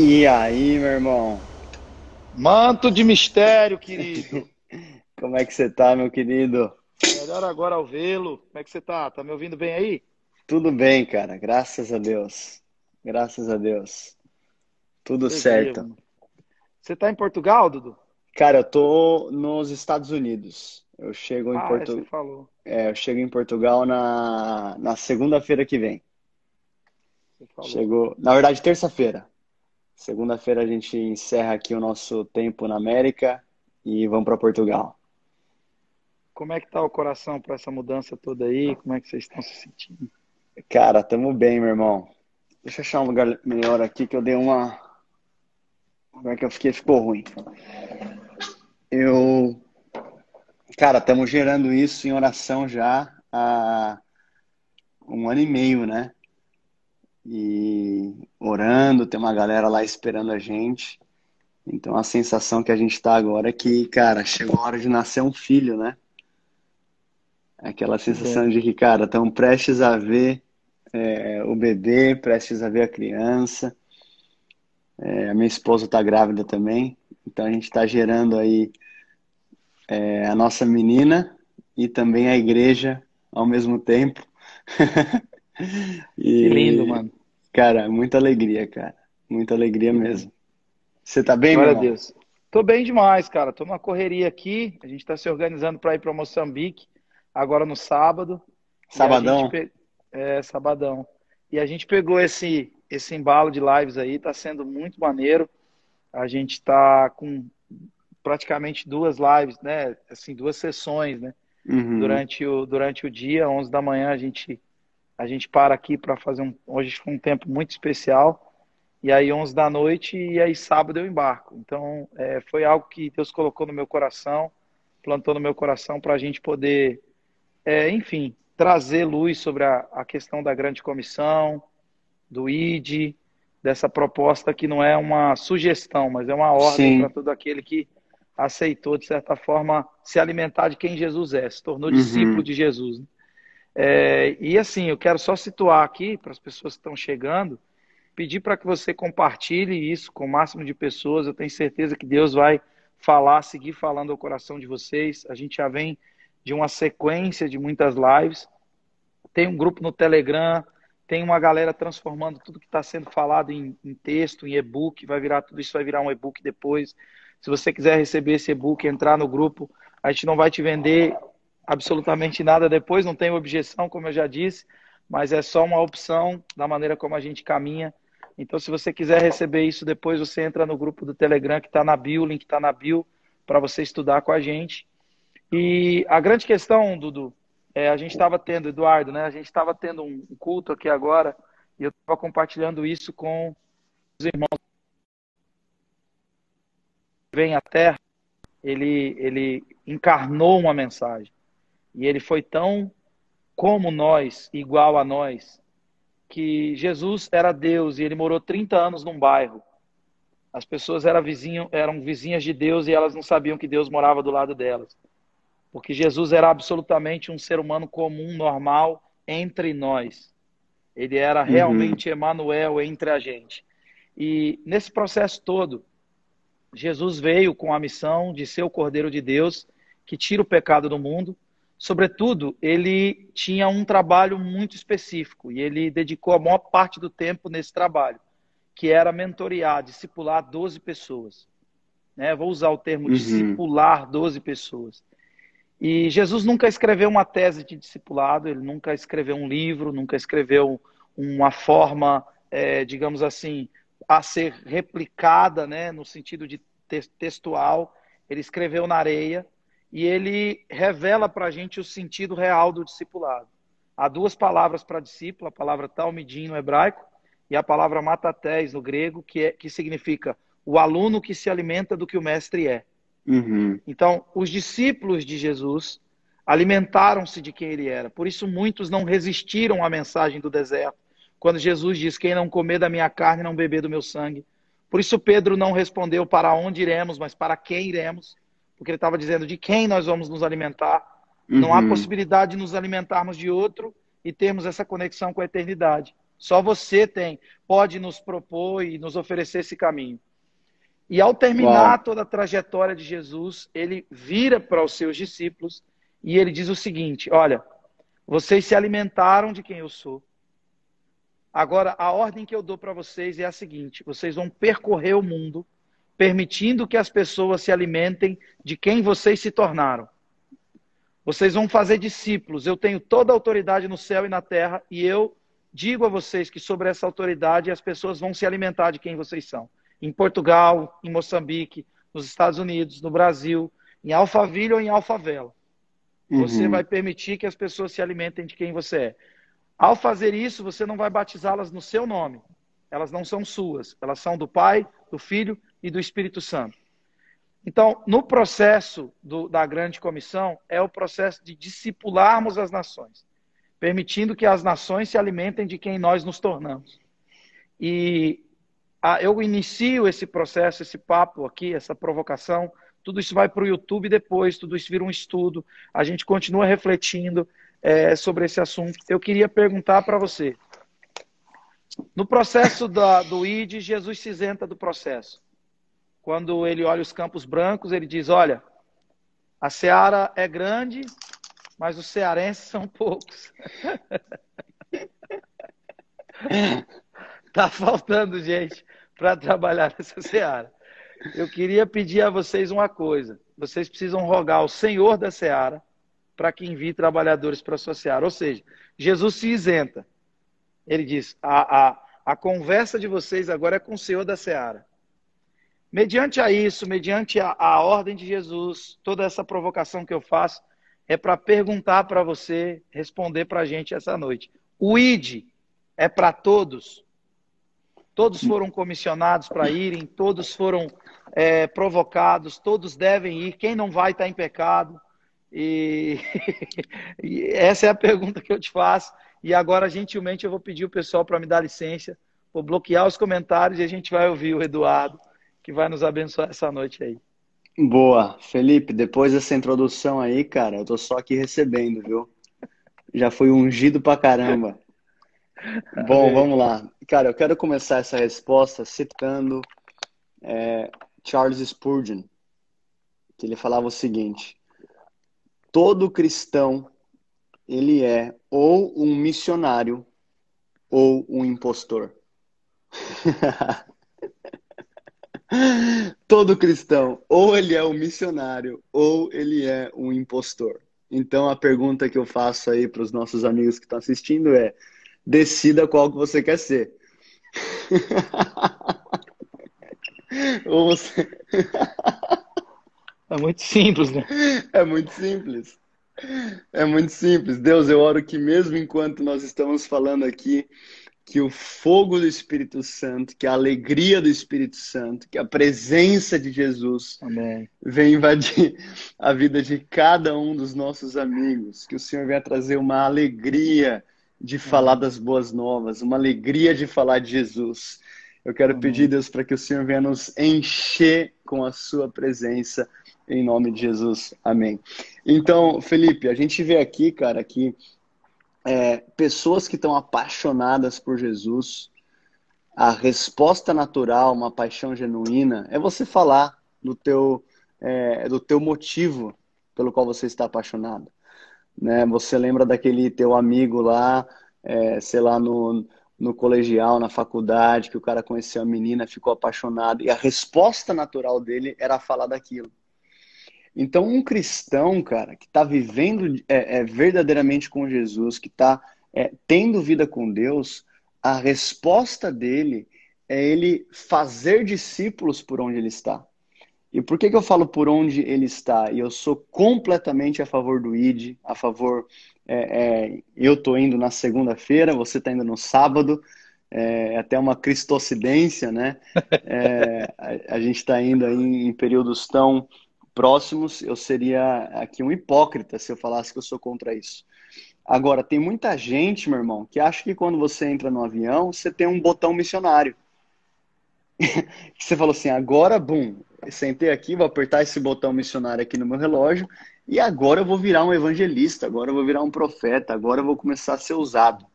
E aí, meu irmão? Manto de mistério, querido. Como é que você tá, meu querido? Melhor agora ao vê-lo. Como é que você tá? Tá me ouvindo bem aí? Tudo bem, cara. Graças a Deus. Graças a Deus. Tudo Você vê, certo. mano. Você tá em Portugal, Dudu? Cara, eu tô nos Estados Unidos. Você falou. Eu chego em Portugal na segunda-feira que vem. Você falou. Chego, na verdade, terça-feira. Segunda-feira a gente encerra aqui o nosso tempo na América e vamos para Portugal. Como é que tá o coração para essa mudança toda aí? Como é que vocês estão se sentindo? Cara, tamo bem, meu irmão. Deixa eu achar um lugar melhor aqui que eu dei uma. Como é que eu fiquei? Ficou ruim. Eu Cara, estamos gerando isso em oração já há um ano e meio, né? E orando, tem uma galera lá esperando a gente. Então a sensação que a gente tá agora é que, cara, chegou a hora de nascer um filho, né? Aquela Que sensação bom. de que, cara, estamos prestes a ver o bebê, prestes a ver a criança. A minha esposa tá grávida também. Então a gente está gerando aí a nossa menina e também a igreja ao mesmo tempo. Que lindo, E, mano. cara, muita alegria, cara. Muita alegria Que bom. mesmo. Você tá bem, meu Glória a irmão? Deus. Tô bem demais, cara. Tô numa correria aqui. A gente tá se organizando para ir para Moçambique agora no sábado. E a gente Sabadão? sabadão. E a gente pegou esse embalo de lives aí, tá sendo muito maneiro. A gente está com praticamente duas lives, né? Assim, duas sessões, né? Uhum. Durante o dia, 11 da manhã, a gente para aqui para fazer hoje foi um tempo muito especial. E aí, 11 da noite, e aí sábado eu embarco. Então, foi algo que Deus colocou no meu coração, plantou no meu coração para a gente poder, enfim, trazer luz sobre a questão da grande comissão, do ID, dessa proposta que não é uma sugestão, mas é uma ordem para Sim. todo aquele que aceitou, de certa forma, se alimentar de quem Jesus é, se tornou discípulo Uhum. de Jesus, né? E assim, eu quero só situar aqui, para as pessoas que estão chegando, pedir para que você compartilhe isso com o máximo de pessoas. Eu tenho certeza que Deus vai falar, seguir falando ao coração de vocês. A gente já vem de uma sequência de muitas lives, tem um grupo no Telegram, tem uma galera transformando tudo que está sendo falado em texto, em e-book, vai virar tudo isso, vai virar um e-book depois. Se você quiser receber esse e-book, entrar no grupo, a gente não vai te vender absolutamente nada depois, não tem objeção, como eu já disse, mas é só uma opção da maneira como a gente caminha. Então, se você quiser receber isso depois, você entra no grupo do Telegram que está na bio, o link está na bio, para você estudar com a gente. E a grande questão, Dudu, a gente estava tendo, Eduardo, né? A gente estava tendo um culto aqui agora e eu estava compartilhando isso com os irmãos que vêm à Terra. Ele encarnou uma mensagem e ele foi tão como nós, igual a nós, que Jesus era Deus e ele morou 30 anos num bairro. As pessoas eram vizinhas de Deus e elas não sabiam que Deus morava do lado delas. Porque Jesus era absolutamente um ser humano comum, normal, entre nós. Ele era Uhum. realmente Emanuel entre a gente. E nesse processo todo, Jesus veio com a missão de ser o Cordeiro de Deus que tira o pecado do mundo. Sobretudo, ele tinha um trabalho muito específico e ele dedicou a maior parte do tempo nesse trabalho, que era mentorear, discipular 12 pessoas. Né? Vou usar o termo Uhum. discipular 12 pessoas. E Jesus nunca escreveu uma tese de discipulado, ele nunca escreveu um livro, nunca escreveu uma forma, digamos assim, a ser replicada, né, no sentido de textual. Ele escreveu na areia e ele revela para a gente o sentido real do discipulado. Há duas palavras para discípulo, a palavra talmidim no hebraico e a palavra matatés no grego, que significa o aluno que se alimenta do que o mestre é. Uhum. Então, os discípulos de Jesus alimentaram-se de quem ele era. Por isso, muitos não resistiram à mensagem do deserto, quando Jesus diz: Quem não comer da minha carne, não beber do meu sangue. Por isso, Pedro não respondeu para onde iremos, mas para quem iremos, porque ele estava dizendo de quem nós vamos nos alimentar. Não há Uhum. possibilidade de nos alimentarmos de outro e termos essa conexão com a eternidade. Só você pode nos propor e nos oferecer esse caminho. E ao terminar Uau. toda a trajetória de Jesus, ele vira para os seus discípulos e ele diz o seguinte: olha, vocês se alimentaram de quem eu sou. Agora, a ordem que eu dou para vocês é a seguinte: vocês vão percorrer o mundo, permitindo que as pessoas se alimentem de quem vocês se tornaram. Vocês vão fazer discípulos. Eu tenho toda a autoridade no céu e na terra, e eu digo a vocês que sobre essa autoridade as pessoas vão se alimentar de quem vocês são. Em Portugal, em Moçambique, nos Estados Unidos, no Brasil, em Alphaville ou em Alfavela. Você vai Uhum. permitir que as pessoas se alimentem de quem você é. Ao fazer isso, você não vai batizá-las no seu nome. Elas não são suas. Elas são do Pai, do Filho e do Espírito Santo. Então, no processo da grande comissão, é o processo de discipularmos as nações, permitindo que as nações se alimentem de quem nós nos tornamos. E eu inicio esse processo, esse papo aqui, essa provocação, tudo isso vai para o YouTube depois, tudo isso vira um estudo, a gente continua refletindo sobre esse assunto. Eu queria perguntar para você, no processo do ID, Jesus se isenta do processo. Quando ele olha os campos brancos, ele diz, olha, a seara é grande, mas os cearenses são poucos. Tá faltando gente para trabalhar nessa seara. Eu queria pedir a vocês uma coisa. Vocês precisam rogar ao Senhor da seara para que envie trabalhadores para a sua seara. Ou seja, Jesus se isenta. Ele diz, a conversa de vocês agora é com o Senhor da seara. Mediante a isso, mediante a ordem de Jesus, toda essa provocação que eu faço é para perguntar para você, responder para a gente essa noite. O ID é para todos? Todos foram comissionados para irem, todos foram provocados, todos devem ir. Quem não vai está em pecado. E essa é a pergunta que eu te faço. E agora, gentilmente, eu vou pedir o pessoal para me dar licença, vou bloquear os comentários e a gente vai ouvir o Eduardo, que vai nos abençoar essa noite aí. Boa. Felipe, depois dessa introdução aí, cara, eu tô só aqui recebendo, viu? Já fui ungido pra caramba. Bom, Amém. vamos lá. Cara, eu quero começar essa resposta citando Charles Spurgeon, que ele falava o seguinte: todo cristão, ele é ou um missionário ou um impostor. Todo cristão, ou ele é um missionário ou ele é um impostor. Então a pergunta que eu faço aí para os nossos amigos que estão assistindo é: decida qual que você quer ser. Ou você... É muito simples, né? É muito simples. É muito simples. Deus, eu oro que mesmo enquanto nós estamos falando aqui, que o fogo do Espírito Santo, que a alegria do Espírito Santo, que a presença de Jesus Amém. venha invadir a vida de cada um dos nossos amigos. Que o Senhor venha trazer uma alegria de falar Amém. das boas novas, uma alegria de falar de Jesus. Eu quero pedir, Amém. Deus, para que o Senhor venha nos encher com a sua presença, em nome de Jesus. Amém. Então, Felipe, a gente vê aqui, cara, que pessoas que estão apaixonadas por Jesus, a resposta natural, uma paixão genuína, é você falar do teu motivo pelo qual você está apaixonado. Né? Você lembra daquele teu amigo lá, sei lá, no colegial, na faculdade, que o cara conheceu a menina, ficou apaixonado, e a resposta natural dele era falar daquilo. Então, um cristão, cara, que está vivendo verdadeiramente com Jesus, que está tendo vida com Deus, a resposta dele é ele fazer discípulos por onde ele está. E por que eu falo por onde ele está? E eu sou completamente a favor do ID, a favor... eu estou indo na segunda-feira, você está indo no sábado, até uma cristocidência, né? A gente está indo aí em períodos tão próximos. Eu seria aqui um hipócrita se eu falasse que eu sou contra isso. Agora, tem muita gente, meu irmão, que acha que quando você entra no avião, você tem um botão missionário. Você falou assim, agora, bum, sentei aqui, vou apertar esse botão missionário aqui no meu relógio e agora eu vou virar um evangelista, agora eu vou virar um profeta, agora eu vou começar a ser usado.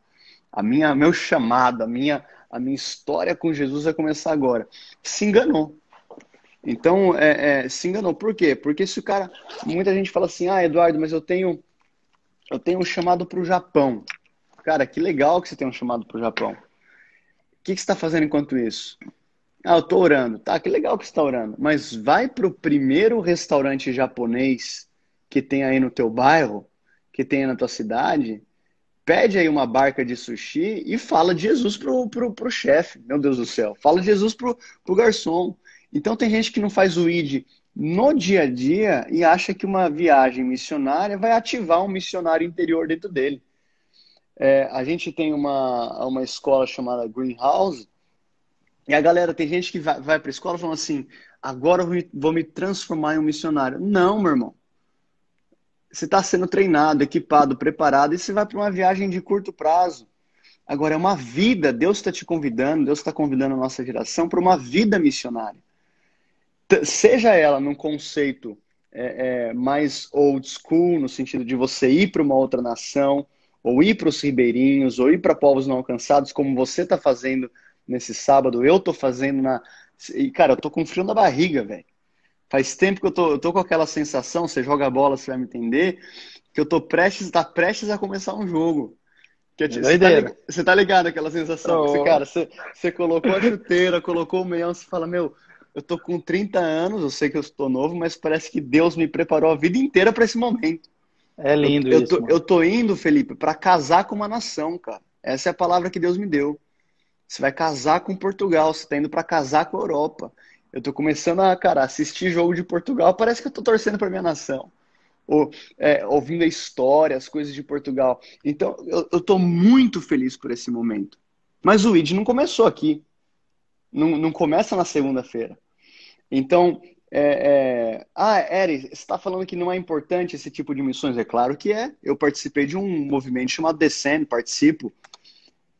Meu chamado, a minha história com Jesus vai começar agora. Se enganou. Então, se enganou. Por quê? Porque se o cara, muita gente fala assim, ah, Eduardo, mas eu tenho um chamado para o Japão. Cara, que legal que você tem um chamado para o Japão. O que que você está fazendo enquanto isso? Ah, eu tô orando. Tá, que legal que você está orando. Mas vai pro primeiro restaurante japonês que tem aí no teu bairro, que tem aí na tua cidade, pede aí uma barca de sushi e fala de Jesus pro chefe. Meu Deus do céu. Fala de Jesus pro garçom. Então tem gente que não faz o ID no dia a dia e acha que uma viagem missionária vai ativar um missionário interior dentro dele. A gente tem uma escola chamada Greenhouse e a galera, tem gente que vai para a escola falando assim, agora eu vou me transformar em um missionário. Não, meu irmão. Você está sendo treinado, equipado, preparado e você vai para uma viagem de curto prazo. Agora, é uma vida, Deus está te convidando, Deus está convidando a nossa geração para uma vida missionária. Seja ela num conceito mais old school, no sentido de você ir para uma outra nação, ou ir para os ribeirinhos, ou ir para povos não alcançados, como você está fazendo nesse sábado, eu estou fazendo na. E, cara, eu tô com frio na barriga, velho. Faz tempo que eu tô com aquela sensação, você joga a bola, você vai me entender, que eu tô prestes a começar um jogo. É Você doideira. tá ligado aquela sensação? Você, Tô. cara, você colocou a chuteira, colocou o meião, você fala, meu, eu tô com 30 anos, eu sei que eu estou novo, mas parece que Deus me preparou a vida inteira para esse momento. É Eu, lindo eu isso, tô, eu mano. tô indo, Felipe, para casar com uma nação, cara. Essa é a palavra que Deus me deu. Você vai casar com Portugal, você tá indo para casar com a Europa. Eu tô começando a, cara, assistir jogo de Portugal, parece que eu tô torcendo para minha nação. Ou, ouvindo a história, as coisas de Portugal. Então, eu tô muito feliz por esse momento. Mas o ID não começou aqui. Não, não começa na segunda-feira. Então, Eri, você está falando que não é importante esse tipo de missões? É claro que é. Eu participei de um movimento chamado Descend, participo.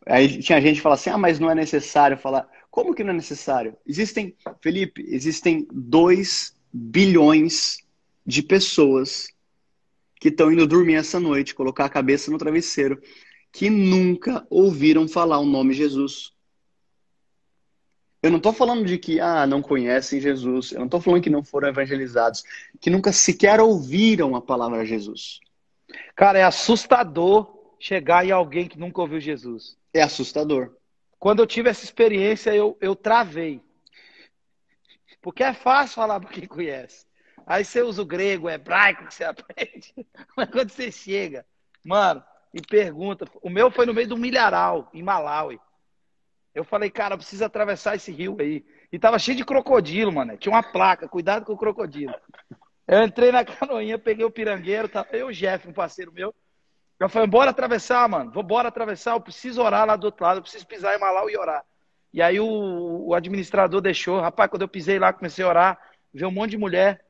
Aí tinha gente que fala assim, ah, mas não é necessário falar. Como que não é necessário? Felipe, existem 2 bilhões de pessoas que estão indo dormir essa noite, colocar a cabeça no travesseiro, que nunca ouviram falar o nome Jesus. Eu não estou falando de que não conhecem Jesus, eu não estou falando que não foram evangelizados, que nunca sequer ouviram a palavra Jesus. Cara, é assustador chegar em alguém que nunca ouviu Jesus. É assustador. Quando eu tive essa experiência, eu travei. Porque é fácil falar para quem conhece. Aí você usa o grego, o hebraico que você aprende. Mas quando você chega, mano, e pergunta. O meu foi no meio do milharal, em Malawi. Eu falei, cara, eu preciso atravessar esse rio aí. E tava cheio de crocodilo, mano. Tinha uma placa, cuidado com o crocodilo. Eu entrei na canoinha, peguei o pirangueiro, tava eu e o Jeff, um parceiro meu. Eu falei, bora atravessar, mano. Bora atravessar, eu preciso orar lá do outro lado, eu preciso pisar em Malawi e orar. E aí o administrador deixou. Rapaz, quando eu pisei lá, comecei a orar, veio um monte de mulher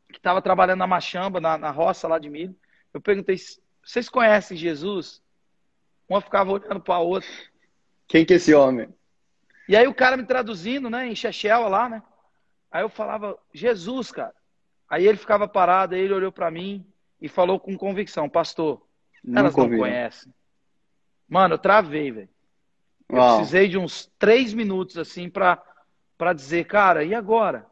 que estava trabalhando na machamba, na roça lá de milho. Eu perguntei, vocês conhecem Jesus? Uma ficava olhando para a outra. Quem que é esse homem? E aí o cara me traduzindo, né, em Chechel lá, né? Aí eu falava, Jesus, cara. Aí ele ficava parado, aí ele olhou para mim e falou com convicção, pastor, elas Nunca não ouviram. conhecem. Mano, eu travei, velho. Eu Uau, precisei de uns 3 minutos, assim, para dizer, cara, e agora?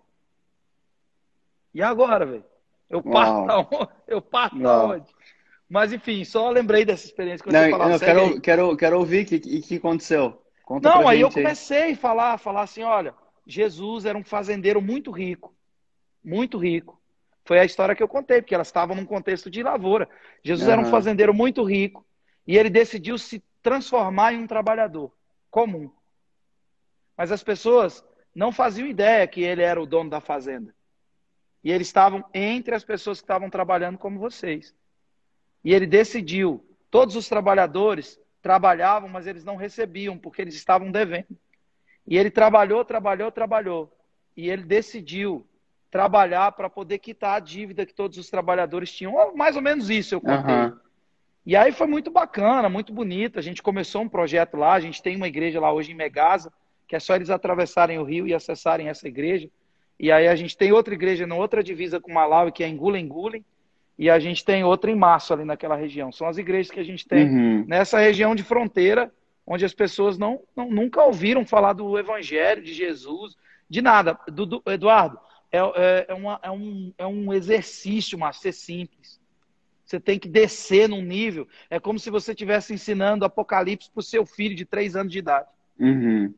E agora, velho? Eu parto uau, da onde? Eu parto da uau. onde? Mas, enfim, só lembrei dessa experiência quando você Não, falava, eu segue quero, aí. quero, quero ouvir o que aconteceu. Conta pra Não, aí eu gente aí. comecei a falar assim, olha, Jesus era um fazendeiro muito rico, muito rico. Foi a história que eu contei, porque elas estavam num contexto de lavoura. Jesus era um Aham, fazendeiro muito rico e ele decidiu se transformar em um trabalhador comum. Mas as pessoas não faziam ideia que ele era o dono da fazenda. E eles estavam entre as pessoas que estavam trabalhando como vocês. E ele decidiu, todos os trabalhadores trabalhavam, mas eles não recebiam, porque eles estavam devendo. E ele trabalhou. E ele decidiu trabalhar para poder quitar a dívida que todos os trabalhadores tinham. Mais ou menos isso eu contei. aham. E aí foi muito bacana, muito bonito. A gente começou um projeto lá, a gente tem uma igreja lá hoje em Megasa, que é só eles atravessarem o rio e acessarem essa igreja. E aí a gente tem outra igreja na outra divisa com Malawi, que é em Gulen Gulen. e a gente tem outra em março ali naquela região. São as igrejas que a gente tem Uhum. nessa região de fronteira, onde as pessoas nunca ouviram falar do Evangelho, de Jesus, de nada. Eduardo, é um exercício, mas ser simples. Você tem que descer num nível. É como se você estivesse ensinando Apocalipse para o seu filho de 3 anos de idade. Uhum.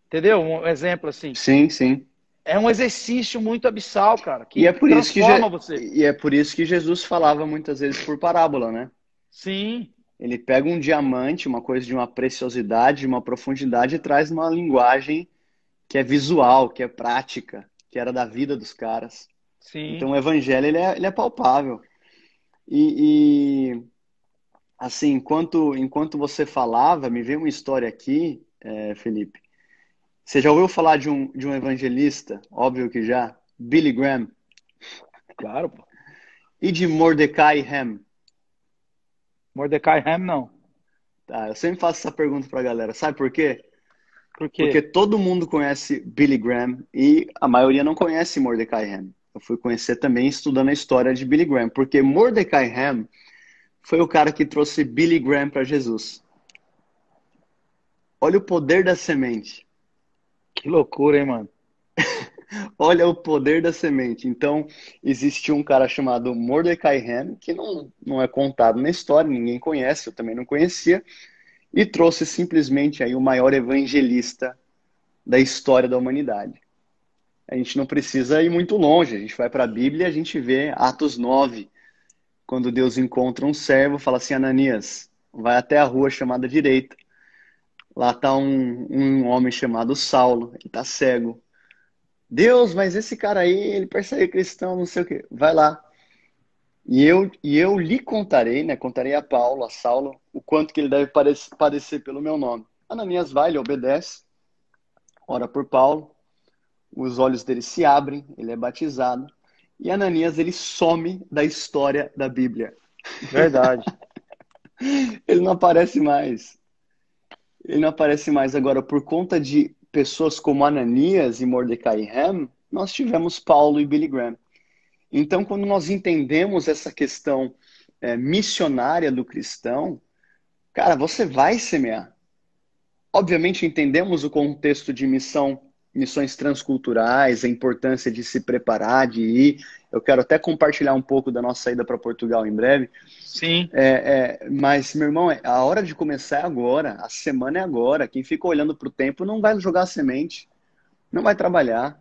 Entendeu? Um exemplo assim. Sim, sim. É um exercício muito abissal, cara, E que é por isso que, transforma você. e é por isso que Jesus falava muitas vezes por parábola, né? Sim, Ele pega um diamante, uma coisa de uma preciosidade, de uma profundidade, e traz uma linguagem que é visual, que é prática, que era da vida dos caras. sim. Então o evangelho ele é palpável. E, assim, enquanto você falava, me veio uma história aqui, Felipe. Você já ouviu falar de um evangelista? Óbvio que já. Billy Graham. Claro, pô. E de Mordecai Ham. Mordecai Ham, não. Tá, eu sempre faço essa pergunta pra galera. Sabe por quê? Por Porque quê? todo mundo conhece Billy Graham e a maioria não conhece Mordecai Ham. Eu fui conhecer também estudando a história de Billy Graham, porque Mordecai Ham foi o cara que trouxe Billy Graham para Jesus. Olha o poder da semente. Que loucura, hein, mano? Olha o poder da semente. Então, existiu um cara chamado Mordecai Ham, que não é contado na história, ninguém conhece, eu também não conhecia, e trouxe simplesmente aí o maior evangelista da história da humanidade. A gente não precisa ir muito longe, a gente vai para a Bíblia e a gente vê Atos 9, quando Deus encontra um servo, fala assim, Ananias, vai até a rua chamada direita. Lá está um homem chamado Saulo, ele está cego. Deus, mas esse cara aí, ele persegue cristão, não sei o quê. Vai lá. E eu lhe contarei, né? Contarei a Paulo, a Saulo, o quanto que ele deve padecer pelo meu nome. Ananias vai, ele obedece, ora por Paulo, os olhos dele se abrem, ele é batizado. E Ananias, ele some da história da Bíblia. Verdade. Ele não aparece mais. Ele não aparece mais. Agora, por conta de pessoas como Ananias e Mordecai Ham, nós tivemos Paulo e Billy Graham. Então, quando nós entendemos essa questão missionária do cristão, cara, você vai semear. Obviamente, entendemos o contexto de missão, missões transculturais, a importância de se preparar, de ir. Eu quero até compartilhar um pouco da nossa ida para Portugal em breve. Sim. Mas, meu irmão, a hora de começar é agora, a semana é agora. Quem fica olhando para o tempo não vai jogar a semente, não vai trabalhar.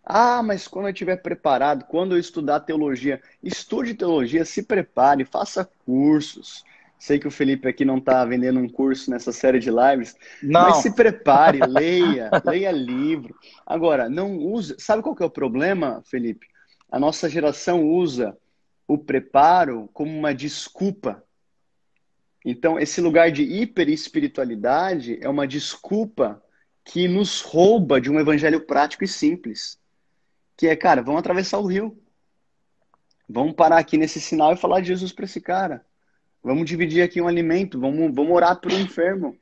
Ah, mas quando eu estiver preparado, quando eu estudar teologia, estude teologia, se prepare, faça cursos. Sei que o Felipe aqui não está vendendo um curso nessa série de lives, mas se Não. prepare, leia livro. Agora, não use. Sabe qual que é o problema, Felipe? A nossa geração usa o preparo como uma desculpa. Então, esse lugar de hiperespiritualidade é uma desculpa que nos rouba de um evangelho prático e simples. Que é, cara, vamos atravessar o rio. Vamos parar aqui nesse sinal e falar de Jesus para esse cara. Vamos dividir aqui um alimento. Vamos orar por um enfermo.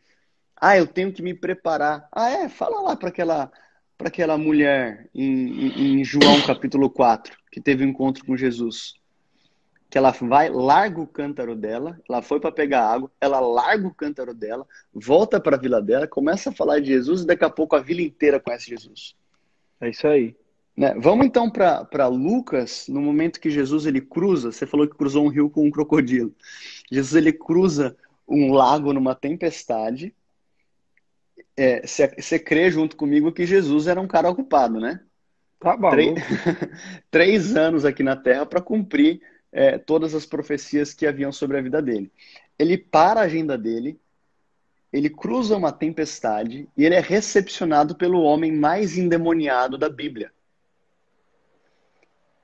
Ah, eu tenho que me preparar. Ah, fala lá para aquela mulher em João capítulo 4, que teve um encontro com Jesus. Que ela vai, larga o cântaro dela, ela foi para pegar água, ela larga o cântaro dela, volta para a vila dela, começa a falar de Jesus e daqui a pouco a vila inteira conhece Jesus. É isso aí. Né? Vamos então para Lucas, no momento que Jesus ele cruza, você falou que cruzou um rio com um crocodilo. Jesus ele cruza um lago numa tempestade. Você crê junto comigo que Jesus era um cara ocupado, né? Tá Três, maluco. 3 anos aqui na Terra para cumprir todas as profecias que haviam sobre a vida dele. Ele para a agenda dele, ele cruza uma tempestade e ele é recepcionado pelo homem mais endemoniado da Bíblia.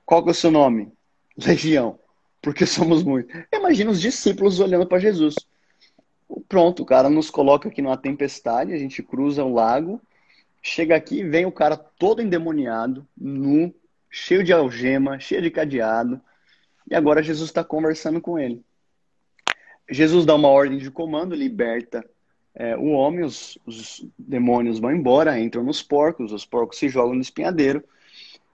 Qual que é o seu nome? Legião. Porque somos muitos. Imagina os discípulos olhando para Jesus. Pronto, o cara nos coloca aqui numa tempestade, a gente cruza o lago, chega aqui, vem o cara todo endemoniado, nu, cheio de algema, cheio de cadeado, e agora Jesus está conversando com ele. Jesus dá uma ordem de comando, liberta o homem, os demônios vão embora, entram nos porcos, os porcos se jogam no espinhadeiro,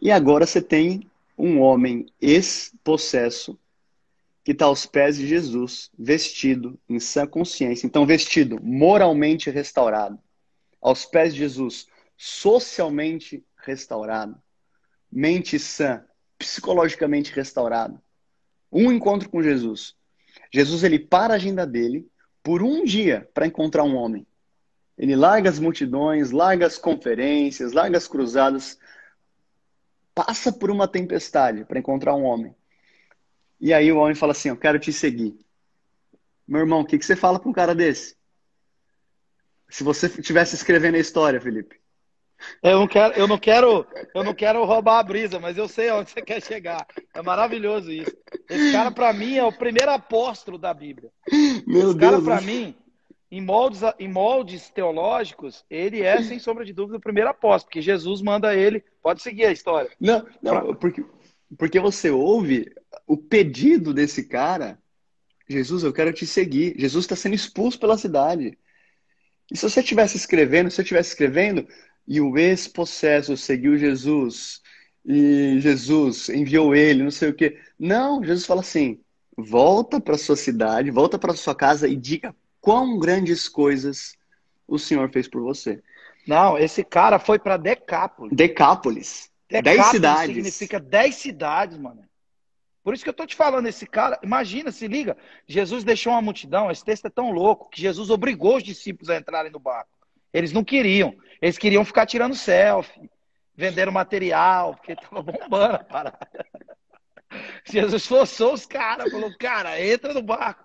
e agora você tem um homem ex-possesso que está aos pés de Jesus, vestido em sã consciência. Então, vestido, moralmente restaurado. Aos pés de Jesus, socialmente restaurado. Mente sã, psicologicamente restaurado. Um encontro com Jesus. Jesus, ele para a agenda dele por um dia para encontrar um homem. Ele larga as multidões, larga as conferências, larga as cruzadas, passa por uma tempestade para encontrar um homem. E aí o homem fala assim, eu quero te seguir. Meu irmão, o que você fala para um cara desse? Se você estivesse escrevendo a história, Felipe. Eu não quero roubar a brisa, mas eu sei aonde você quer chegar. É maravilhoso isso. Esse cara, para mim, é o primeiro apóstolo da Bíblia. Meu Esse cara, Deus. para mim, em moldes teológicos, ele é, sem sombra de dúvida, o primeiro apóstolo, porque Jesus manda ele. Pode seguir a história. Não, Pra- não, porque você ouve o pedido desse cara, Jesus, eu quero te seguir. Jesus está sendo expulso pela cidade. E se você estivesse escrevendo, se eu estivesse escrevendo, e o ex-possesso seguiu Jesus, e Jesus enviou ele, não sei o quê. Não, Jesus fala assim: volta para sua cidade, volta para sua casa e diga quão grandes coisas o Senhor fez por você. Não, esse cara foi para Decápolis. Decápolis, 10 Decápolis cidades. significa 10 cidades, mano. Por isso que eu tô te falando, esse cara, imagina, se liga, Jesus deixou uma multidão, esse texto é tão louco, que Jesus obrigou os discípulos a entrarem no barco. Eles não queriam, eles queriam ficar tirando selfie, vendendo material, porque tava bombando a parada. Jesus forçou os caras, falou, cara, entra no barco.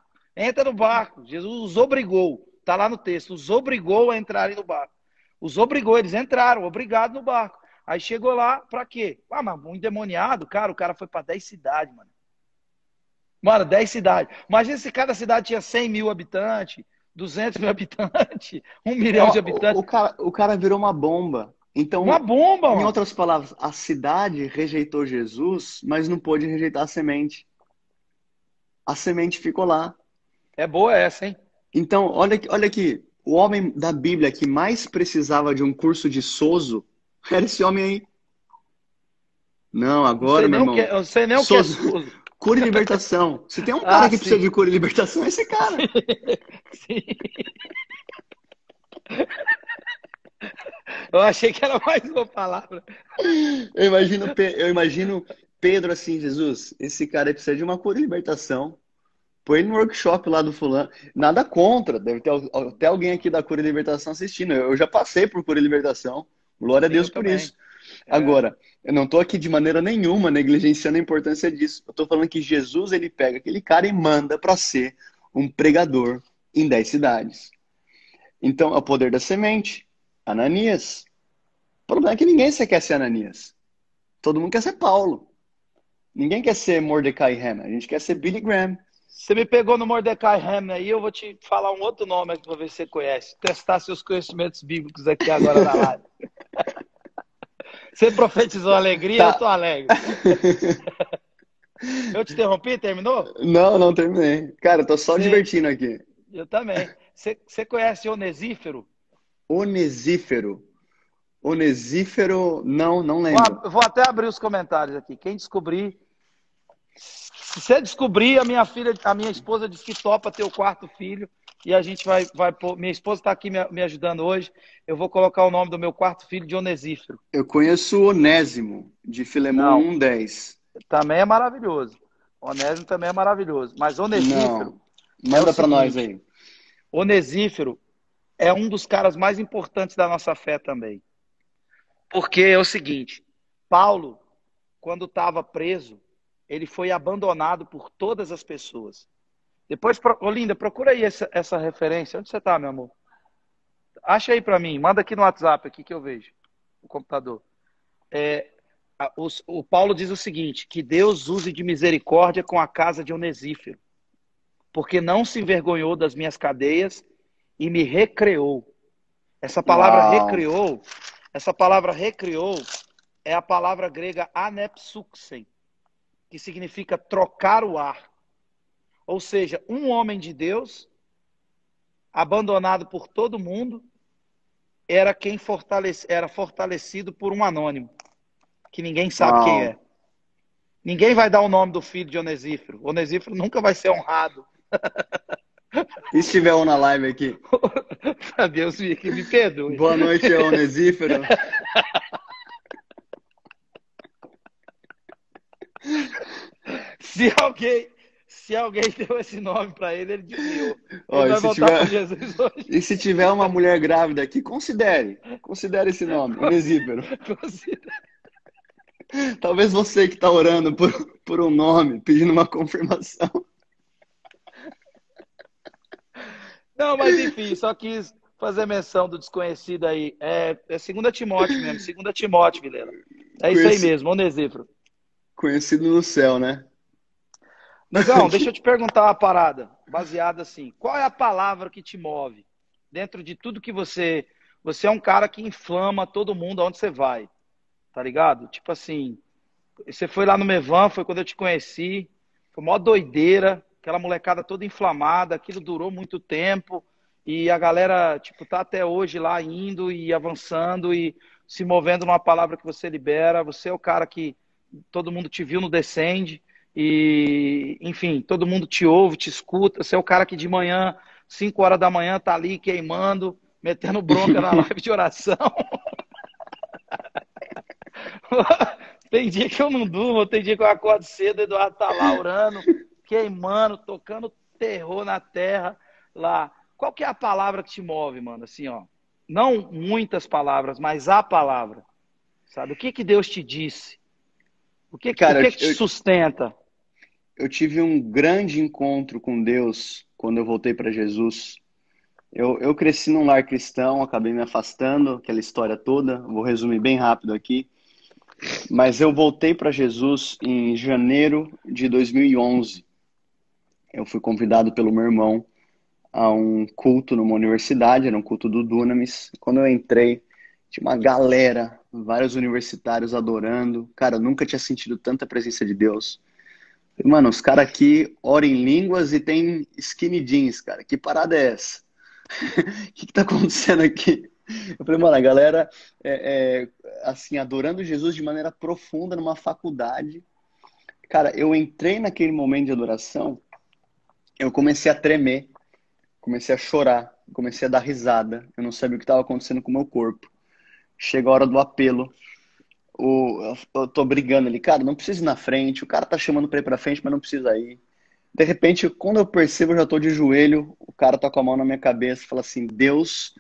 Jesus os obrigou, tá lá no texto, os obrigou a entrarem no barco. Os obrigou, eles entraram, obrigado no barco. Aí chegou lá, pra quê? Ah, mas um endemoniado, cara, o cara foi pra 10 cidades, mano. Mano, 10 cidades. Imagina se cada cidade tinha 100 mil habitantes, 200 mil habitantes, 1 milhão de habitantes. O cara virou uma bomba. Uma Então, bomba, em mano. outras palavras, a cidade rejeitou Jesus, mas não pôde rejeitar a semente. A semente ficou lá. É boa essa, hein? Então, olha aqui, o homem da Bíblia que mais precisava de um curso de sozo era esse homem aí. Não, Não agora, sei meu nem o que, irmão, eu não sei nem o que é sozo, SUS. cura e libertação. Se tem um cara Ah, que precisa sim. de cura e libertação, é esse cara. Sim. Eu achei que era mais uma palavra. Eu imagino Pedro assim, Jesus, esse cara aí precisa de uma cura e libertação. Põe ele no workshop lá do fulano. Nada contra, deve ter até alguém aqui da Cura e Libertação assistindo. Eu já passei por Cura e Libertação. Glória a Sim, eu Deus por também. isso. É. Agora, eu não estou aqui de maneira nenhuma negligenciando a importância disso. Eu estou falando que Jesus ele pega aquele cara e manda para ser um pregador em 10 cidades. Então, é o poder da semente. Ananias. O problema é que ninguém quer ser Ananias. Todo mundo quer ser Paulo. Ninguém quer ser Mordecai Hammer. A gente quer ser Billy Graham. Você me pegou no Mordecai Hamner aí, eu vou te falar um outro nome aqui para ver se você conhece. Testar seus conhecimentos bíblicos aqui agora na live. Você profetizou alegria, eu tô Tá. alegre. Eu te interrompi, terminou? Não, não terminei. Cara, eu tô só Você, divertindo aqui. eu também. Você conhece Onesífero? Onesífero. Onesífero, não, não Vou, lembro. vou até abrir os comentários aqui. Quem descobrir, se você descobrir, a minha esposa disse que topa ter o quarto filho e a gente vai pôr. Minha esposa está aqui me ajudando hoje. Eu vou colocar o nome do meu quarto filho de Onesífero. Eu conheço o Onésimo, de Filemão Não, 1:10. também é maravilhoso. Onésimo também é maravilhoso. Mas Onesífero Não. é o Manda pra nós seguinte: aí. Onesífero é um dos caras mais importantes da nossa fé também. Porque é o seguinte: Paulo, quando estava preso, ele foi abandonado por todas as pessoas. Depois, Olinda, procura aí essa referência. Onde você está, meu amor? Acha aí para mim. Manda aqui no WhatsApp aqui que eu vejo. O computador. O Paulo diz o seguinte: que Deus use de misericórdia com a casa de Onesífero, porque não se envergonhou das minhas cadeias e me recreou. Essa palavra Uau. recriou, essa palavra recriou é a palavra grega anepsuxen, que significa trocar o ar. Ou seja, um homem de Deus, abandonado por todo mundo, era fortalecido por um anônimo, que ninguém sabe quem é. Uau. Ninguém vai dar o nome do filho de Onesíforo. Onesíforo nunca vai ser honrado. E se tiver um na live aqui? Pra Deus me perdoe. Boa noite, Onesíforo. Se alguém deu esse nome para ele, ele desviou. Ó, Ele e vai se voltar tiver, para Jesus hoje. e se tiver uma mulher grávida aqui, considere esse nome, Onesíforo. Talvez você que está orando por um nome, pedindo uma confirmação. Não, mas enfim, só quis fazer menção do desconhecido aí. É 2 Timóteo mesmo, 2 Timóteo, Vilela. É isso aí Conheci- mesmo, Onesíforo. Conhecido no céu, né? Negão, deixa eu te perguntar uma parada, baseada assim. Qual é a palavra que te move? Dentro de tudo que você... Você é um cara que inflama todo mundo aonde você vai, tá ligado? Tipo assim, você foi lá no Mevan, foi quando eu te conheci, foi mó doideira, aquela molecada toda inflamada, aquilo durou muito tempo, e a galera, tipo, tá até hoje lá indo e avançando e se movendo numa palavra que você libera. Você é o cara que todo mundo te viu no Descende, e, enfim, todo mundo te ouve, te escuta. Você é o cara que de manhã, 5 horas da manhã, tá ali queimando, metendo bronca na live de oração. Tem dia que eu não durmo, tem dia que eu acordo cedo, o Eduardo tá lá orando, queimando, tocando terror na terra lá. Qual que é a palavra que te move, mano? Assim, ó, não muitas palavras, mas a palavra, sabe? O que que Deus te disse? O Cara, que que te sustenta? eu tive um grande encontro com Deus quando eu voltei para Jesus. Eu cresci num lar cristão, acabei me afastando, aquela história toda. Vou resumir bem rápido aqui. Mas eu voltei para Jesus em janeiro de 2011. Eu fui convidado pelo meu irmão a um culto numa universidade, era um culto do Dunamis. Quando eu entrei, tinha uma galera, vários universitários adorando. Cara, eu nunca tinha sentido tanta presença de Deus. Mano, os caras aqui oram em línguas e tem skinny jeans, cara. Que parada é essa? O que tá acontecendo aqui? Eu falei, mano, a galera assim, adorando Jesus de maneira profunda numa faculdade. Cara, eu entrei naquele momento de adoração, eu comecei a tremer, comecei a chorar, comecei a dar risada. Eu não sabia o que estava acontecendo com o meu corpo. Chega a hora do apelo. Eu tô brigando ali, cara, não precisa ir na frente. O cara tá chamando pra ir pra frente, mas não precisa ir. De repente, quando eu percebo, eu já tô de joelho. O cara tá com a mão na minha cabeça e fala assim: Deus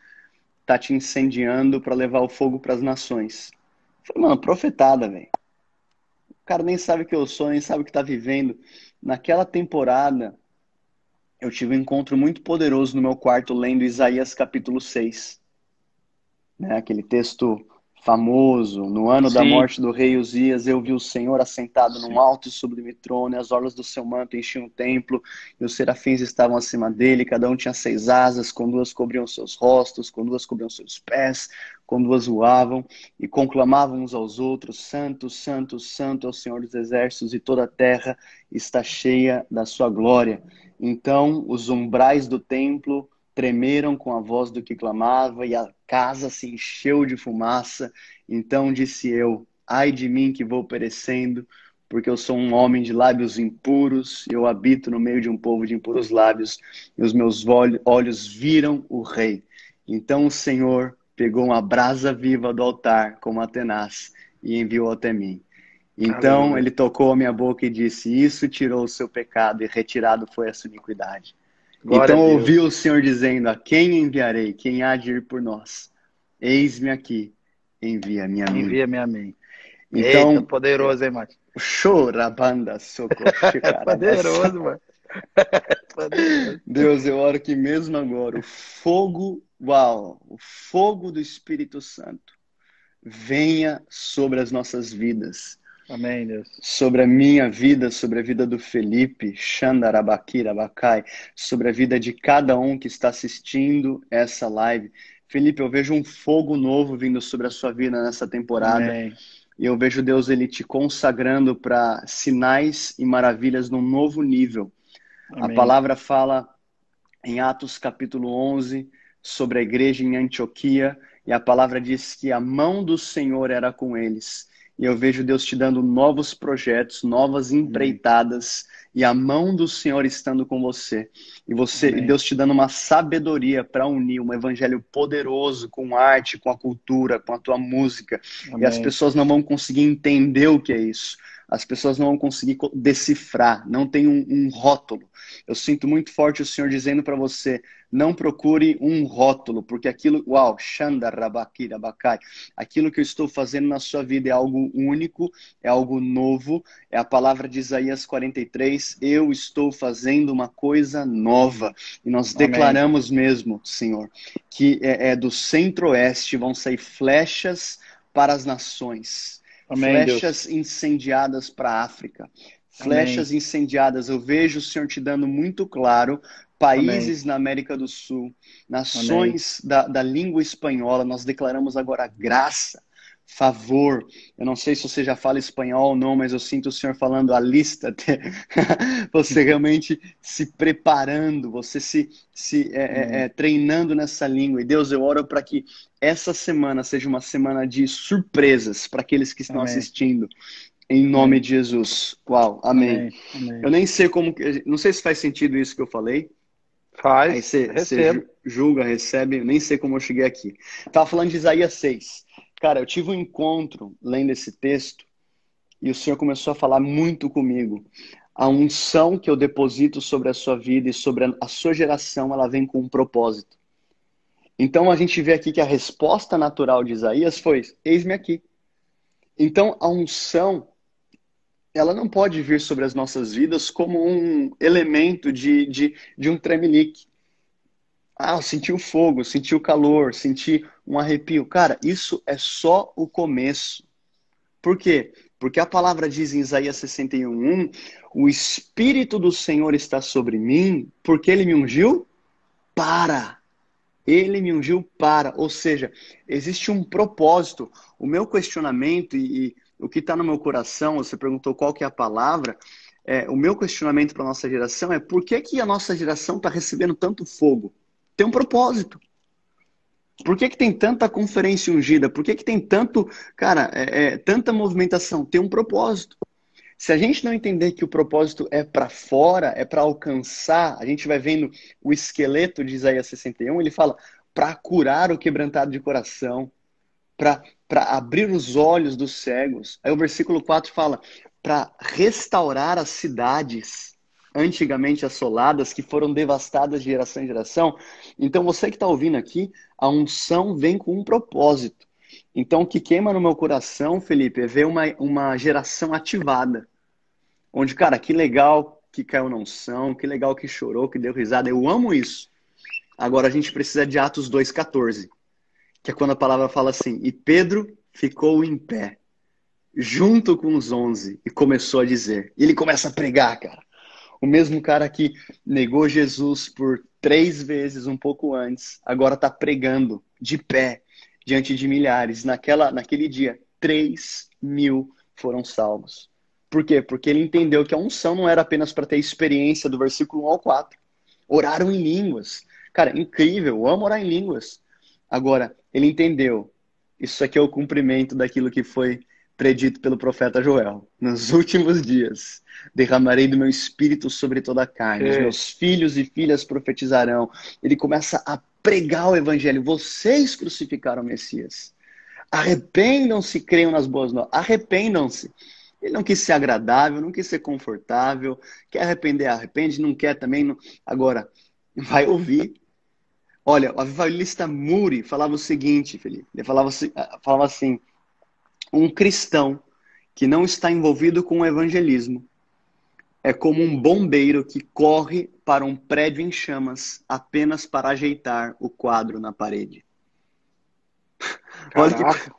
tá te incendiando para levar o fogo para as nações. Eu falei, mano, profetada, velho. O cara nem sabe o que eu sou, nem sabe o que tá vivendo. Naquela temporada, eu tive um encontro muito poderoso no meu quarto lendo Isaías capítulo 6, né? Aquele texto famoso. No ano da Sim, morte do rei Uzias, eu vi o Senhor assentado num sim. alto e sublime trono, e as orlas do seu manto enchiam o templo, e os serafins estavam acima dele, cada um tinha 6 asas, com 2 cobriam seus rostos, com 2 cobriam seus pés, com 2 voavam, e conclamavam uns aos outros: Santo, Santo, Santo é o Senhor dos exércitos, e toda a terra está cheia da sua glória. Então os umbrais do templo tremeram com a voz do que clamava, e a casa se encheu de fumaça. Então disse eu: ai de mim que vou perecendo, porque eu sou um homem de lábios impuros, e eu habito no meio de um povo de impuros lábios, e os meus olhos viram o rei. Então o Senhor pegou uma brasa viva do altar, como a tenaz, e enviou até mim. Então Aleluia. ele tocou a minha boca e disse: isso tirou o seu pecado, e retirado foi a sua iniquidade. Glória a Então ouvi Deus. o Senhor dizendo: a quem enviarei? Quem há de ir por nós? Eis-me aqui, envia-me a mim. Envia-me a mim. Eita, Então, poderoso, hein, mano? chorabanda É socochicarabassa. poderoso, mano. Poderoso. Deus, eu oro que mesmo agora o fogo, uau, o fogo do Espírito Santo venha sobre as nossas vidas, Amém, Deus. sobre a minha vida, sobre a vida do Felipe, Xandarabakirabacai, sobre a vida de cada um que está assistindo essa live. Felipe, eu vejo um fogo novo vindo sobre a sua vida nessa temporada. Amém. E eu vejo Deus ele te consagrando para sinais e maravilhas num novo nível. A Amém. palavra fala em Atos capítulo 11 sobre a igreja em Antioquia, e a palavra diz que a mão do Senhor era com eles. e eu vejo Deus te dando novos projetos, novas Amém. empreitadas, e a mão do Senhor estando com você. E Amém. Deus te dando uma sabedoria para unir um evangelho poderoso com arte, com a cultura, com a tua música. E as Amém. pessoas não vão conseguir entender o que é isso. As pessoas não vão conseguir decifrar, não tem um rótulo. Eu sinto muito forte o Senhor dizendo para você, não procure um rótulo, porque aquilo, uau, Shanda Rabaki Rabakai, aquilo que eu estou fazendo na sua vida é algo único, é algo novo, é a palavra de Isaías 43, eu estou fazendo uma coisa nova. E nós Amém. declaramos mesmo, Senhor, que do centro-oeste vão sair flechas para as nações, Amém, Deus. flechas incendiadas para a África, Amém. flechas incendiadas. Eu vejo o Senhor te dando muito claro Amém. países na América do Sul, Amém. nações da língua espanhola, nós declaramos agora graça, favor. Eu não sei se você já fala espanhol ou não, mas eu sinto o Senhor falando a lista, você realmente se preparando, você Amém. treinando nessa língua. E Deus, eu oro para que essa semana seja uma semana de surpresas para aqueles que estão Amém. assistindo. Em nome Amém. de Jesus. Uau, amém. Amém. Amém. Eu nem sei como. Não sei se faz sentido isso que eu falei. Aí Faz, você recebo. julga, recebe. Eu nem sei como eu cheguei aqui. Estava falando de Isaías 6. Cara, eu tive um encontro lendo esse texto e o Senhor começou a falar muito comigo. A unção que eu deposito sobre a sua vida e sobre a sua geração, ela vem com um propósito. Então a gente vê aqui que a resposta natural de Isaías foi: eis-me aqui. Então a unção ela não pode vir sobre as nossas vidas como um elemento de um tremelique. Ah, eu senti o fogo, senti o calor, senti um arrepio. Cara, isso é só o começo. Por quê? Porque a palavra diz em Isaías 61:1, o Espírito do Senhor está sobre mim, porque ele me ungiu para. Ele me ungiu para. Ou seja, existe um propósito. O meu questionamento e o que está no meu coração, você perguntou qual que é a palavra, o meu questionamento para a nossa geração é por que, que a nossa geração está recebendo tanto fogo? Tem um propósito. Por que, que tem tanta conferência ungida? Por que, que tem tanto, cara, tanta movimentação? Tem um propósito. Se a gente não entender que o propósito é para fora, é para alcançar, a gente vai vendo o esqueleto de Isaías 61, ele fala para curar o quebrantado de coração, para abrir os olhos dos cegos. Aí o versículo 4 fala para restaurar as cidades antigamente assoladas, que foram devastadas de geração em geração. Então você que está ouvindo aqui, a unção vem com um propósito. Então o que queima no meu coração, Felipe, é ver uma geração ativada. Onde, cara, que legal que caiu na unção, que legal que chorou, que deu risada. Eu amo isso. Agora a gente precisa de Atos 2,14, que é quando a palavra fala assim: e Pedro ficou em pé, junto com os 11, e começou a dizer. E ele começa a pregar, cara. O mesmo cara que negou Jesus por 3 vezes um pouco antes, agora está pregando de pé diante de milhares. Naquele dia, 3.000 foram salvos. Por quê? Porque ele entendeu que a unção não era apenas para ter experiência do versículo 1 ao 4. Oraram em línguas. Cara, incrível, eu amo orar em línguas. Agora, ele entendeu. Isso aqui é o cumprimento daquilo que foi predito pelo profeta Joel. Nos últimos dias, derramarei do meu espírito sobre toda a carne. Os É. meus filhos e filhas profetizarão. Ele começa a pregar o evangelho. Vocês crucificaram o Messias. Arrependam-se, creiam nas boas novas. Arrependam-se. Ele não quis ser agradável, não quis ser confortável. Quer arrepender, arrepende. Não quer também. Não... Agora, vai ouvir. Olha, o avivalista Muri falava o seguinte, Felipe. Ele falava assim: um cristão que não está envolvido com o evangelismo é como um bombeiro que corre para um prédio em chamas apenas para ajeitar o quadro na parede. Olha que, Caraca,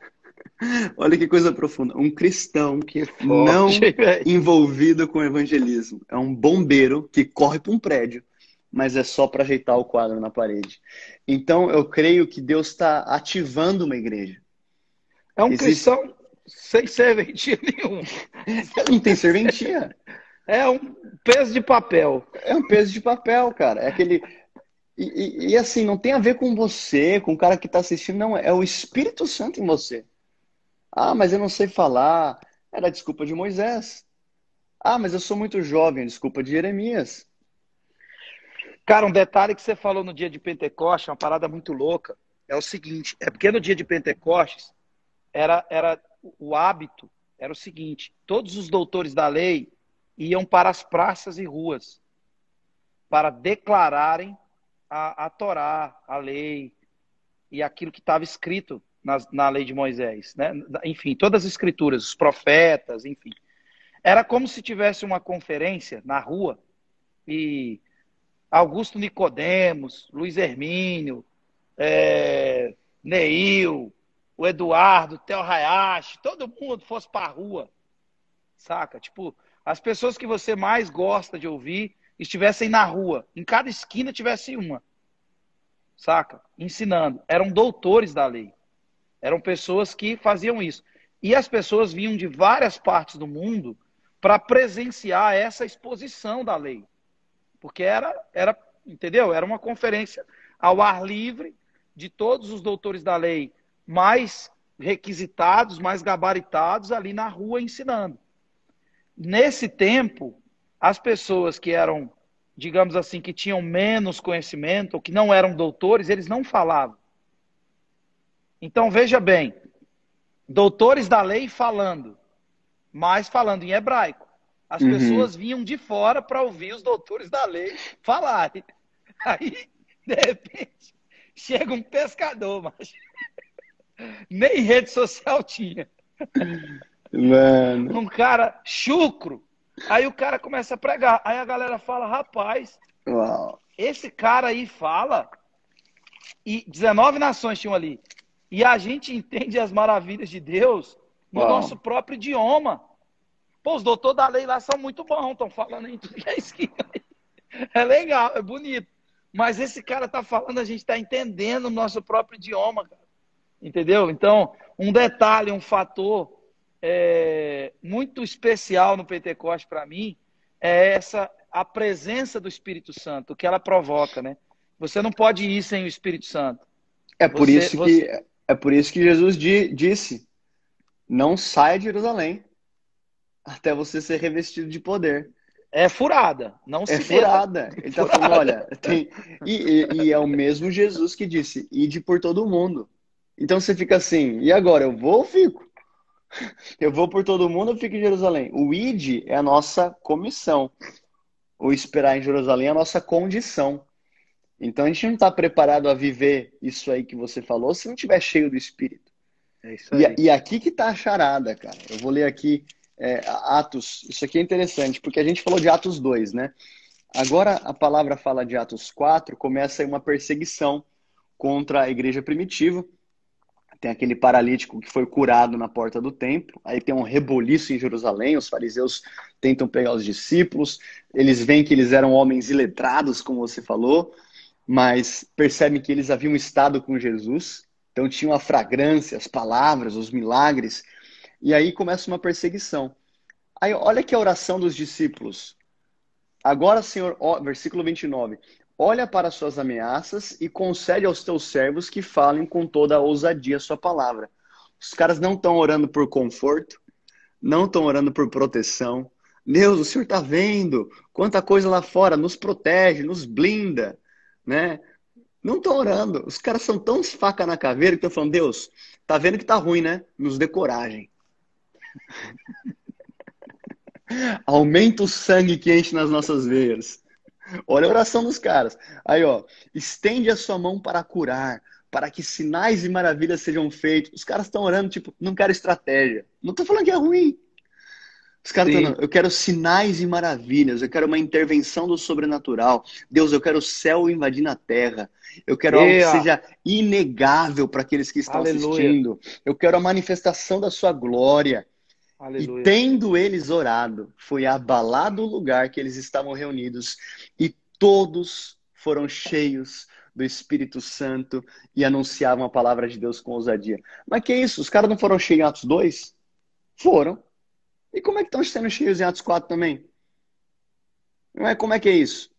olha que coisa profunda. Um cristão que forte, não hein, velho? envolvido com o evangelismo é um bombeiro que corre para um prédio, mas é só para ajeitar o quadro na parede. Então, eu creio que Deus está ativando uma igreja. É um Existe... cristão sem serventia nenhuma. Não tem serventia. É um peso de papel. É um peso de papel, cara. É aquele. E assim, não tem a ver com você, com o cara que está assistindo, não. É o Espírito Santo em você. Ah, mas eu não sei falar. Era a desculpa de Moisés. Ah, mas eu sou muito jovem. Desculpa de Jeremias. Cara, um detalhe que você falou no dia de Pentecostes, uma parada muito louca, é o seguinte, é porque no dia de Pentecostes era o hábito era o seguinte, todos os doutores da lei iam para as praças e ruas para declararem a Torá, a lei e aquilo que estava escrito na lei de Moisés, né? Enfim, todas as escrituras, os profetas, enfim. Era como se tivesse uma conferência na rua e Augusto Nicodemos, Luiz Hermínio, Neil, o Eduardo, o Theo Hayashi, todo mundo fosse para a rua, saca? Tipo, as pessoas que você mais gosta de ouvir estivessem na rua, em cada esquina tivesse uma, saca? Ensinando. Eram doutores da lei. Eram pessoas que faziam isso. E as pessoas vinham de várias partes do mundo para presenciar essa exposição da lei. Porque entendeu? Era uma conferência ao ar livre de todos os doutores da lei mais requisitados, mais gabaritados ali na rua ensinando. Nesse tempo, as pessoas que eram, digamos assim, que tinham menos conhecimento, ou que não eram doutores, eles não falavam. Então, veja bem, doutores da lei falando, mas falando em hebraico. As Uhum. pessoas vinham de fora para ouvir os doutores da lei falarem. Aí, de repente, chega um pescador, mas nem rede social tinha. Mano. Um cara chucro. Aí o cara começa a pregar. Aí a galera fala, rapaz, Uau. esse cara aí fala, e 19 nações tinham ali. E a gente entende as maravilhas de Deus no nosso Uau. próprio idioma. Pô, os doutores da lei lá são muito bons, estão falando em tudo que é esquina. É legal, é bonito. Mas esse cara tá falando, a gente tá entendendo o nosso próprio idioma, cara. Entendeu? Então, um detalhe, um fator muito especial no Pentecoste para mim é a presença do Espírito Santo, o que ela provoca, né? Você não pode ir sem o Espírito Santo. É por Você, isso que você é por isso que Jesus disse: não saia de Jerusalém até você ser revestido de poder. é furada, não É se meta. furada. Ele está falando, Furada. olha, tem e é o mesmo Jesus que disse: ide por todo mundo. Então você fica assim, e agora eu vou ou fico? Eu vou por todo mundo ou fico em Jerusalém? O id é a nossa comissão. O esperar em Jerusalém é a nossa condição. Então a gente não está preparado a viver isso aí que você falou se não estiver cheio do Espírito. É isso E, aí. e aqui que está a charada, cara. Eu vou ler aqui Atos. Isso aqui é interessante, porque a gente falou de Atos 2, né? Agora a palavra fala de Atos 4, começa aí uma perseguição contra a igreja primitiva. Tem aquele paralítico que foi curado na porta do templo. Aí tem um reboliço em Jerusalém. Os fariseus tentam pegar os discípulos. Eles veem que eles eram homens iletrados, como você falou, mas percebem que eles haviam estado com Jesus. Então tinham a fragrância, as palavras, os milagres. E aí começa uma perseguição. Aí olha que a oração dos discípulos. Agora, Senhor, versículo 29. Olha para as suas ameaças e concede aos teus servos que falem com toda a ousadia a sua palavra. Os caras não estão orando por conforto, não estão orando por proteção. Deus, o Senhor está vendo quanta coisa lá fora, nos protege, nos blinda, né? Não estão orando. Os caras são tão faca na caveira que estão falando, Deus, tá vendo que tá ruim, né? Nos dê coragem. Aumenta o sangue que enche nas nossas veias. Olha a oração dos caras. Aí, ó, estende a sua mão para curar, para que sinais e maravilhas sejam feitos. Os caras estão orando, tipo, não quero estratégia. Não tô falando que é ruim. Os caras estão, Sim. eu quero sinais e maravilhas, eu quero uma intervenção do sobrenatural. Deus, eu quero o céu invadindo a terra. Eu quero algo que E, seja inegável para aqueles que estão aleluia. assistindo. Eu quero a manifestação da sua glória. E Aleluia. tendo eles orado, foi abalado o lugar que eles estavam reunidos, e todos foram cheios do Espírito Santo e anunciavam a palavra de Deus com ousadia. Mas que isso? Os caras não foram cheios em Atos 2? Foram. E como é que estão sendo cheios em Atos 4 também? Não é como é que é isso?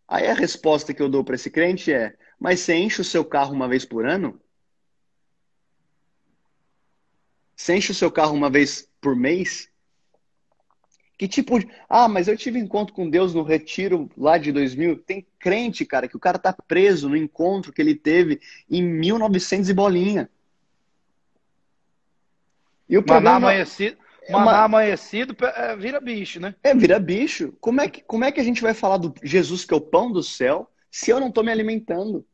Aí a resposta que eu dou para esse crente é: mas você enche o seu carro uma vez por ano? Você enche o seu carro uma vez por mês? Que tipo de... Ah, mas eu tive encontro com Deus no retiro lá de 2000. Tem crente, cara, que o cara tá preso no encontro que ele teve em 1900 e bolinha. E o Maná problema não amanhecido, é uma... maná amanhecido vira bicho, né? É, vira bicho. Como é que a gente vai falar do Jesus que é o pão do céu se eu não tô me alimentando?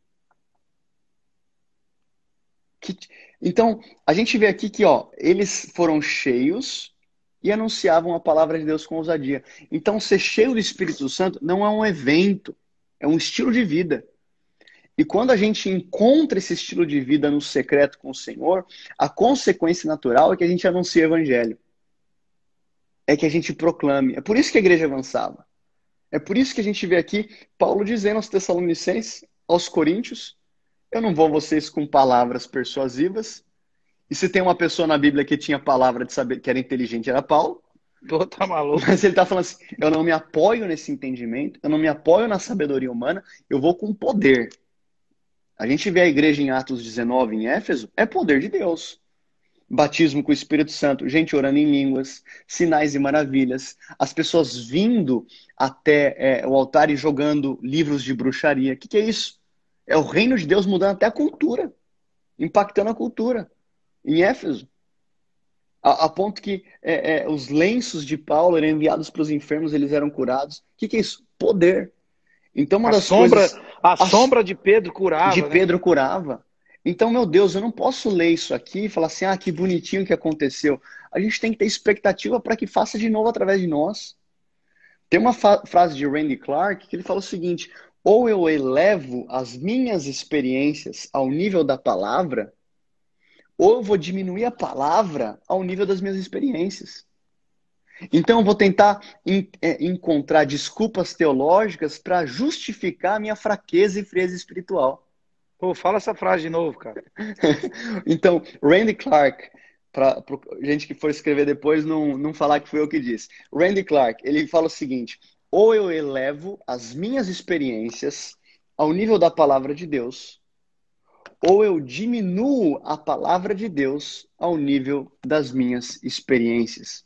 Que- Então, a gente vê aqui que, ó, eles foram cheios e anunciavam a palavra de Deus com ousadia. Então, ser cheio do Espírito Santo não é um evento, é um estilo de vida. E quando a gente encontra esse estilo de vida no secreto com o Senhor, a consequência natural é que a gente anuncie o evangelho, é que a gente proclame. É por isso que a igreja avançava. É por isso que a gente vê aqui Paulo dizendo aos Tessalonicenses, aos Coríntios, eu não vou a vocês com palavras persuasivas. E se tem uma pessoa na Bíblia que tinha palavra de saber que era inteligente, era Paulo. Pô, tá maluco. Mas ele está falando assim: eu não me apoio nesse entendimento, eu não me apoio na sabedoria humana, eu vou com poder. A gente vê a igreja em Atos 19, em Éfeso, é poder de Deus. Batismo com o Espírito Santo, gente orando em línguas, sinais e maravilhas, as pessoas vindo até o altar e jogando livros de bruxaria. O que é isso? É o reino de Deus mudando até a cultura, impactando a cultura. Em Éfeso. A ponto que os lenços de Paulo eram enviados para os enfermos, eles eram curados. O que é isso? Poder. Então, uma A das sombra, coisas a sombra de Pedro de curava, né? Pedro curava. Então, meu Deus, eu não posso ler isso aqui e falar assim, ah, que bonitinho que aconteceu. A gente tem que ter expectativa para que faça de novo através de nós. Tem uma frase de Randy Clark que ele fala o seguinte: ou eu elevo as minhas experiências ao nível da palavra, ou eu vou diminuir a palavra ao nível das minhas experiências. Então, eu vou tentar encontrar desculpas teológicas para justificar a minha fraqueza e frieza espiritual. Pô, fala essa frase de novo, cara. Então, Randy Clark, para gente que for escrever depois não falar que foi eu que disse. Randy Clark, ele fala o seguinte: ou eu elevo as minhas experiências ao nível da palavra de Deus, ou eu diminuo a palavra de Deus ao nível das minhas experiências.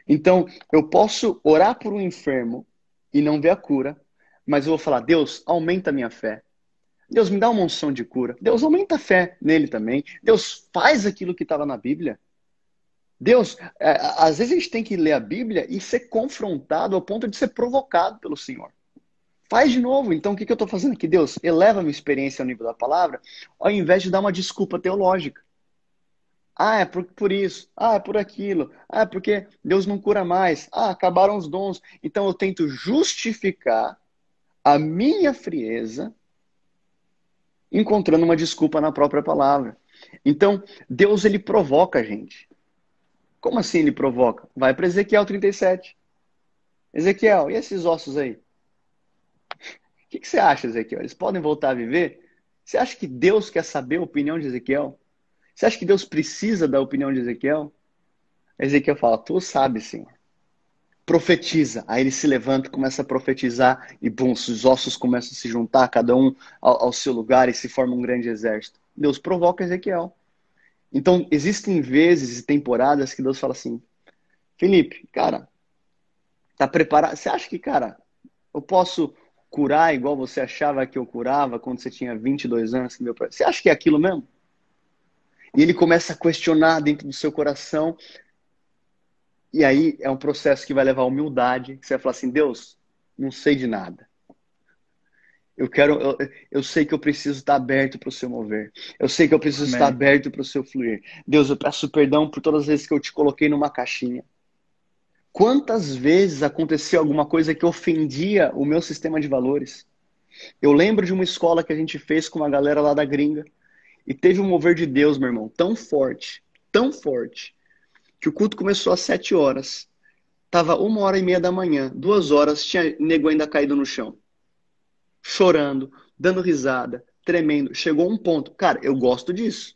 Então, eu posso orar por um enfermo e não ver a cura, mas eu vou falar: Deus, aumenta a minha fé. Deus, me dá uma unção de cura. Deus, aumenta a fé nele também. Deus, faz aquilo que estava na Bíblia. Deus, às vezes a gente tem que ler a Bíblia e ser confrontado ao ponto de ser provocado pelo Senhor. Faz de novo. Então, o que eu estou fazendo aqui? Deus, eleva a minha experiência ao nível da palavra, ao invés de dar uma desculpa teológica. Ah, é por isso. Ah, é por aquilo. Ah, é porque Deus não cura mais. Ah, acabaram os dons. Então, eu tento justificar a minha frieza encontrando uma desculpa na própria palavra. Então, Deus, ele provoca a gente. Como assim ele provoca? Vai para Ezequiel 37. Ezequiel, e esses ossos aí? O que você acha, Ezequiel? Eles podem voltar a viver? Você acha que Deus quer saber a opinião de Ezequiel? Você acha que Deus precisa da opinião de Ezequiel? Ezequiel fala, tu sabe, sim. Profetiza. Aí ele se levanta, começa a profetizar e, bum, os ossos começam a se juntar, cada um ao seu lugar e se forma um grande exército. Deus provoca Ezequiel. Então, existem vezes e temporadas que Deus fala assim, Felipe, cara, tá preparado? Você acha que, cara, eu posso curar igual você achava que eu curava quando você tinha 22 anos? Você acha que é aquilo mesmo? E ele começa a questionar dentro do seu coração. E aí é um processo que vai levar à humildade. Que você vai falar assim, Deus, não sei de nada. Eu sei que eu preciso estar aberto para o seu mover. Eu sei que eu preciso estar Amém. aberto para o seu fluir. Deus, eu peço perdão por todas as vezes que eu te coloquei numa caixinha. Quantas vezes aconteceu alguma coisa que ofendia o meu sistema de valores? Eu lembro de uma escola que a gente fez com uma galera lá da gringa. E teve um mover de Deus, meu irmão, tão forte, que o culto começou às 7 horas. Tava 1h30 da manhã, 2 horas, tinha nego ainda caído no chão. Chorando, dando risada, tremendo. Chegou um ponto. Cara, eu gosto disso.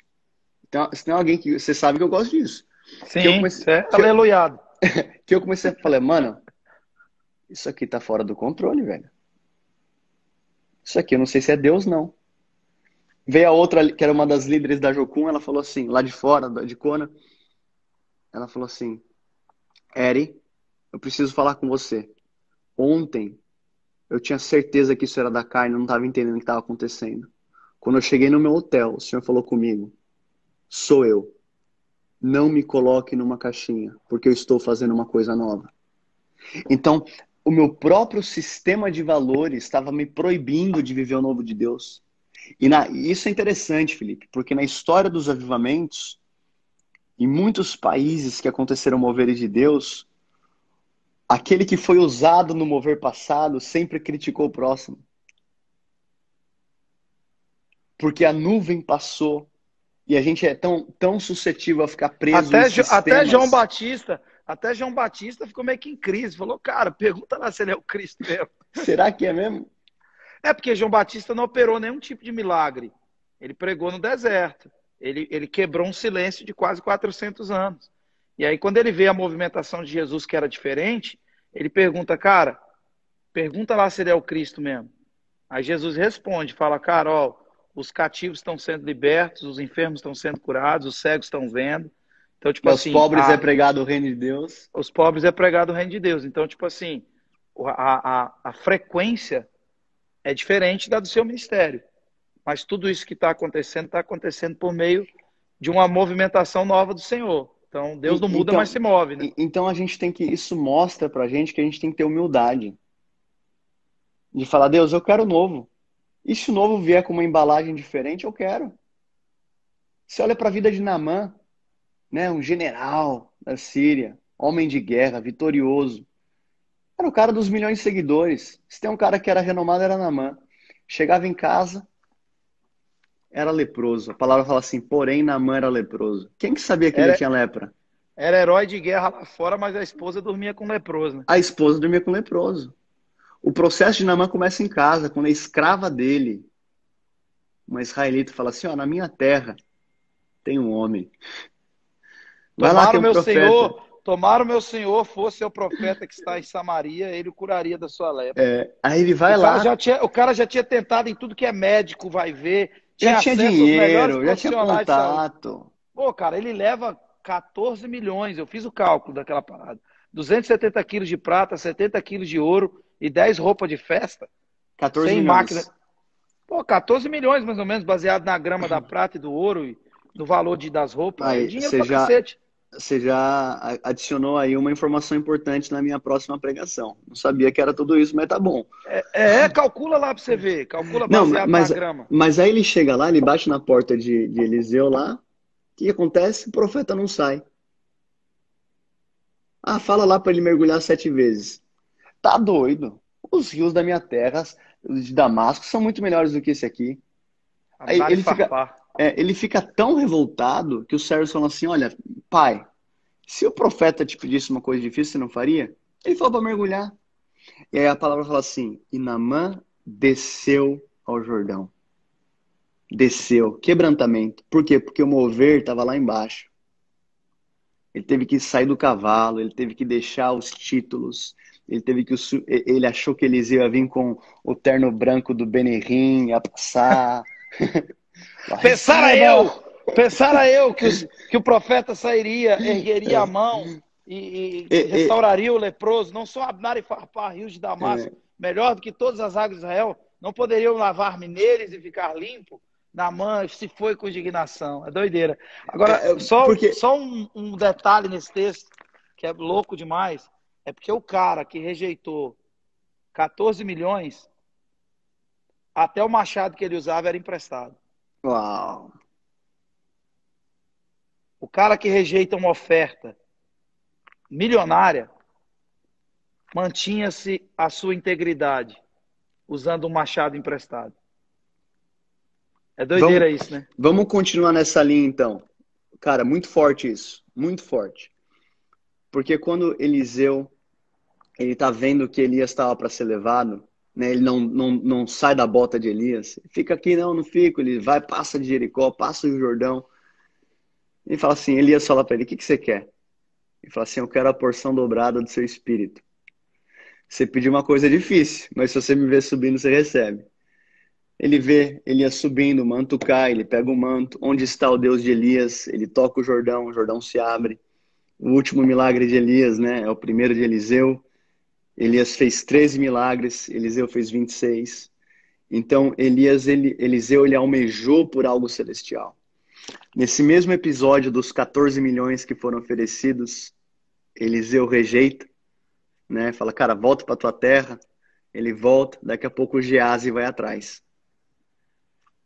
Então, se tem alguém que... Você sabe que eu gosto disso. Que eu Sim, comecei, isso é aleluiado. que eu comecei a falar, mano, isso aqui tá fora do controle, velho. Isso aqui eu não sei se é Deus, não. Veio a outra, que era uma das líderes da Jocum, ela falou assim, lá de fora, de Kona. Ela falou assim, Eri, eu preciso falar com você. Ontem eu tinha certeza que isso era da carne, eu não estava entendendo o que estava acontecendo. Quando eu cheguei no meu hotel, o senhor falou comigo, sou eu. Não me coloque numa caixinha, porque eu estou fazendo uma coisa nova. Então, o meu próprio sistema de valores estava me proibindo de viver o novo de Deus. E isso é interessante, Felipe, porque na história dos avivamentos, em muitos países que aconteceram moveres de Deus, aquele que foi usado no mover passado sempre criticou o próximo. Porque a nuvem passou e a gente é tão suscetível a ficar preso em sistemas. Até João Batista ficou meio que em crise. Falou, cara, pergunta lá se ele é o Cristo mesmo. Será que é mesmo? É porque João Batista não operou nenhum tipo de milagre. Ele pregou no deserto. Ele quebrou um silêncio de quase 400 anos. E aí, quando ele vê a movimentação de Jesus que era diferente, ele pergunta, cara, pergunta lá se ele é o Cristo mesmo. Aí Jesus responde, fala, cara, ó, os cativos estão sendo libertos, os enfermos estão sendo curados, os cegos estão vendo. Então, tipo E aos assim, pobres é pregado o reino de Deus. os pobres é pregado o reino de Deus. Então, tipo assim, a frequência é diferente da do seu ministério. Mas tudo isso que está acontecendo por meio de uma movimentação nova do Senhor. Então, Deus não muda, mas se move, né? Então a gente tem que, isso mostra pra gente que a gente tem que ter humildade. De falar, Deus, eu quero novo. E se o novo vier com uma embalagem diferente, eu quero. Você olha para a vida de Naamã, né, um general da Síria, homem de guerra, vitorioso. Era o cara dos milhões de seguidores. Se tem um cara que era renomado, era Naamã. Chegava em casa, era leproso. A palavra fala assim, porém Naamã era leproso. Quem que sabia que ele Era, tinha lepra? era herói de guerra lá fora, mas a esposa dormia com leproso, né? A esposa dormia com leproso. O processo de Naamã começa em casa, quando a escrava dele, uma israelita, fala assim, ó, na minha terra tem um homem. Vai lá, tem um profeta. Tomara o meu senhor fosse o profeta que está em Samaria, ele o curaria da sua lepra. Aí ele vai lá. O cara já tinha tentado em tudo que é médico, vai ver, Já tinha tinha acesso aos melhores dinheiro, já tinha profissionais de saúde. contato. Pô, cara, ele leva 14 milhões, eu fiz o cálculo daquela parada. 270 quilos de prata, 70 quilos de ouro e 10 roupas de festa. 14 sem milhões. máquina. Pô, 14 milhões mais ou menos, baseado na grama da prata e do ouro e no valor das roupas. É Aí, dinheiro pra cacete. você já adicionou aí uma informação importante na minha próxima pregação. Não sabia que era tudo isso, mas tá bom. Calcula lá pra você ver. Calcula Não, baseado na grama. mas aí ele chega lá, ele bate na porta de Eliseu lá. O que acontece? O profeta não sai. Ah, fala lá para ele mergulhar 7 vezes. Tá doido. Os rios da minha terra, os de Damasco, são muito melhores do que esse aqui. Aí ele fica tão revoltado que os servos falam assim, olha, pai, se o profeta te pedisse uma coisa difícil, você não faria? Ele falou para mergulhar. E aí a palavra fala assim, e Naamã desceu ao Jordão. Desceu, quebrantamento. Por quê? Porque o mover estava lá embaixo. Ele teve que sair do cavalo, ele teve que deixar os títulos, ele achou que Eliseu ia vir com o terno branco do Benihim, ia passar. Pensara eu que o profeta sairia, ergueria a mão e restauraria o leproso, não só Abnar e Farpar, rios de Damasco, melhor do que todas as águas de Israel, não poderiam lavar-me neles e ficar limpo? Naamã se foi com indignação. É doideira. Agora, só um detalhe nesse texto, que é louco demais, é porque o cara que rejeitou 14 milhões, até o machado que ele usava era emprestado. Uau! O cara que rejeita uma oferta milionária, mantinha-se a sua integridade, usando um machado emprestado. É doideira isso, né? Vamos continuar nessa linha, então. Cara, muito forte isso. Muito forte. Porque quando Eliseu, ele tá vendo que Elias estava para ser levado, né? Ele não sai da bota de Elias. Fica aqui, não fico. Ele vai, passa de Jericó, passa o Jordão. Ele fala assim, Elias fala para ele, o que você quer? Ele fala assim, eu quero a porção dobrada do seu espírito. Você pediu uma coisa difícil, mas se você me ver subindo, você recebe. Ele vê Elias subindo, o manto cai, ele pega o manto. Onde está o Deus de Elias? Ele toca o Jordão se abre. O último milagre de Elias, né? É o primeiro de Eliseu. Elias fez 13 milagres, Eliseu fez 26. Então, Eliseu, ele almejou por algo celestial. Nesse mesmo episódio dos 14 milhões que foram oferecidos, Eliseu rejeita, né? Fala, cara, volta para tua terra. Ele volta, daqui a pouco o Geazi vai atrás.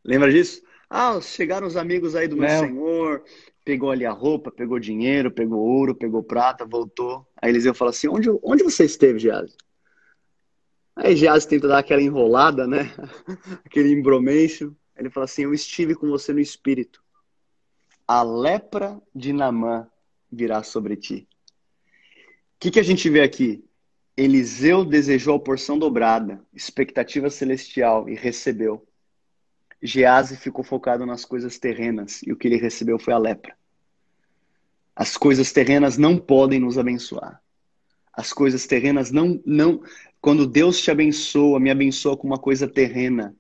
Lembra disso? Ah, chegaram os amigos aí do meu Lembro. senhor, pegou ali a roupa, pegou dinheiro, pegou ouro, pegou prata, voltou. Aí Eliseu fala assim, onde você esteve, Geazi? Aí Geazi tenta dar aquela enrolada, né? Aquele embromation. Ele fala assim, eu estive com você no espírito. A lepra de Naamã virá sobre ti. O que a gente vê aqui? Eliseu desejou a porção dobrada, expectativa celestial, e recebeu. Geazi ficou focado nas coisas terrenas, e o que ele recebeu foi a lepra. As coisas terrenas não podem nos abençoar. As coisas terrenas não. Quando Deus te abençoa, me abençoa com uma coisa terrena.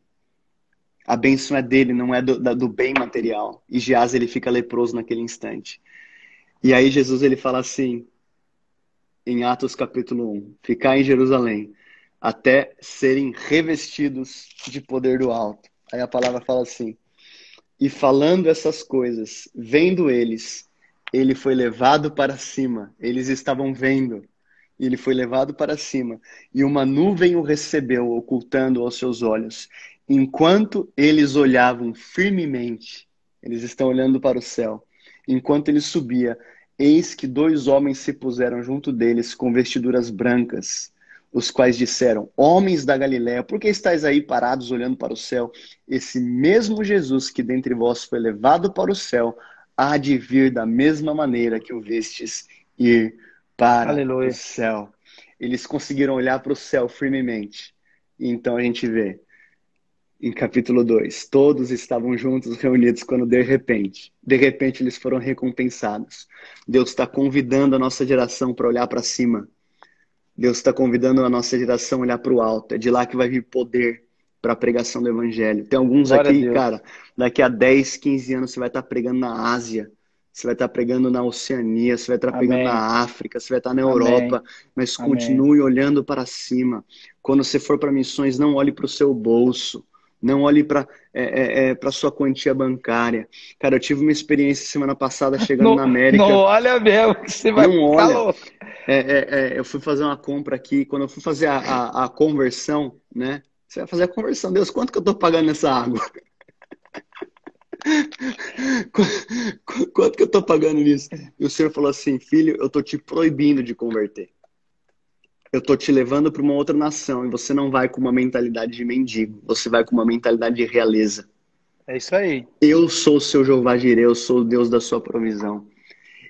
A bênção é dele, não é do bem material. E Geazi, ele fica leproso naquele instante. E aí Jesus, ele fala assim, em Atos capítulo 1, ficar em Jerusalém até serem revestidos de poder do alto. Aí a palavra fala assim, e falando essas coisas, vendo eles, ele foi levado para cima. Eles estavam vendo. E ele foi levado para cima. E uma nuvem o recebeu, ocultando aos seus olhos. Enquanto eles olhavam firmemente, eles estão olhando para o céu. Enquanto ele subia, eis que dois homens se puseram junto deles com vestiduras brancas, os quais disseram, homens da Galiléia, por que estáis aí parados olhando para o céu? Esse mesmo Jesus que dentre vós foi levado para o céu, há de vir da mesma maneira que o vestes ir para o Aleluia. céu. Eles conseguiram olhar para o céu firmemente. E então a gente vê, em capítulo 2, todos estavam juntos, reunidos, quando de repente eles foram recompensados. Deus está convidando a nossa geração para olhar para cima. Deus está convidando a nossa geração a olhar para o alto. É de lá que vai vir poder para a pregação do evangelho. Tem alguns Glória a aqui, Deus. cara, daqui a 10, 15 anos você vai estar pregando na Ásia, você vai estar pregando na Oceania, você vai estar pregando Amém. na África, você vai estar na Europa, Amém. mas Amém. continue olhando para cima. Quando você for para missões, não olhe para o seu bolso. Não olhe para para sua quantia bancária. Cara, eu tive uma experiência semana passada chegando Não, na não América. olha mesmo, que você vai Não ficar olha. louco. Eu fui fazer uma compra aqui. Quando eu fui fazer a conversão, né? Você vai fazer a conversão. Deus, quanto que eu tô pagando nessa água? Quanto que eu tô pagando nisso? E o Senhor falou assim, filho, eu tô te proibindo de converter. Eu tô te levando para uma outra nação e você não vai com uma mentalidade de mendigo. Você vai com uma mentalidade de realeza. É isso aí. Eu sou o seu Jeová Jireh, eu sou o Deus da sua provisão.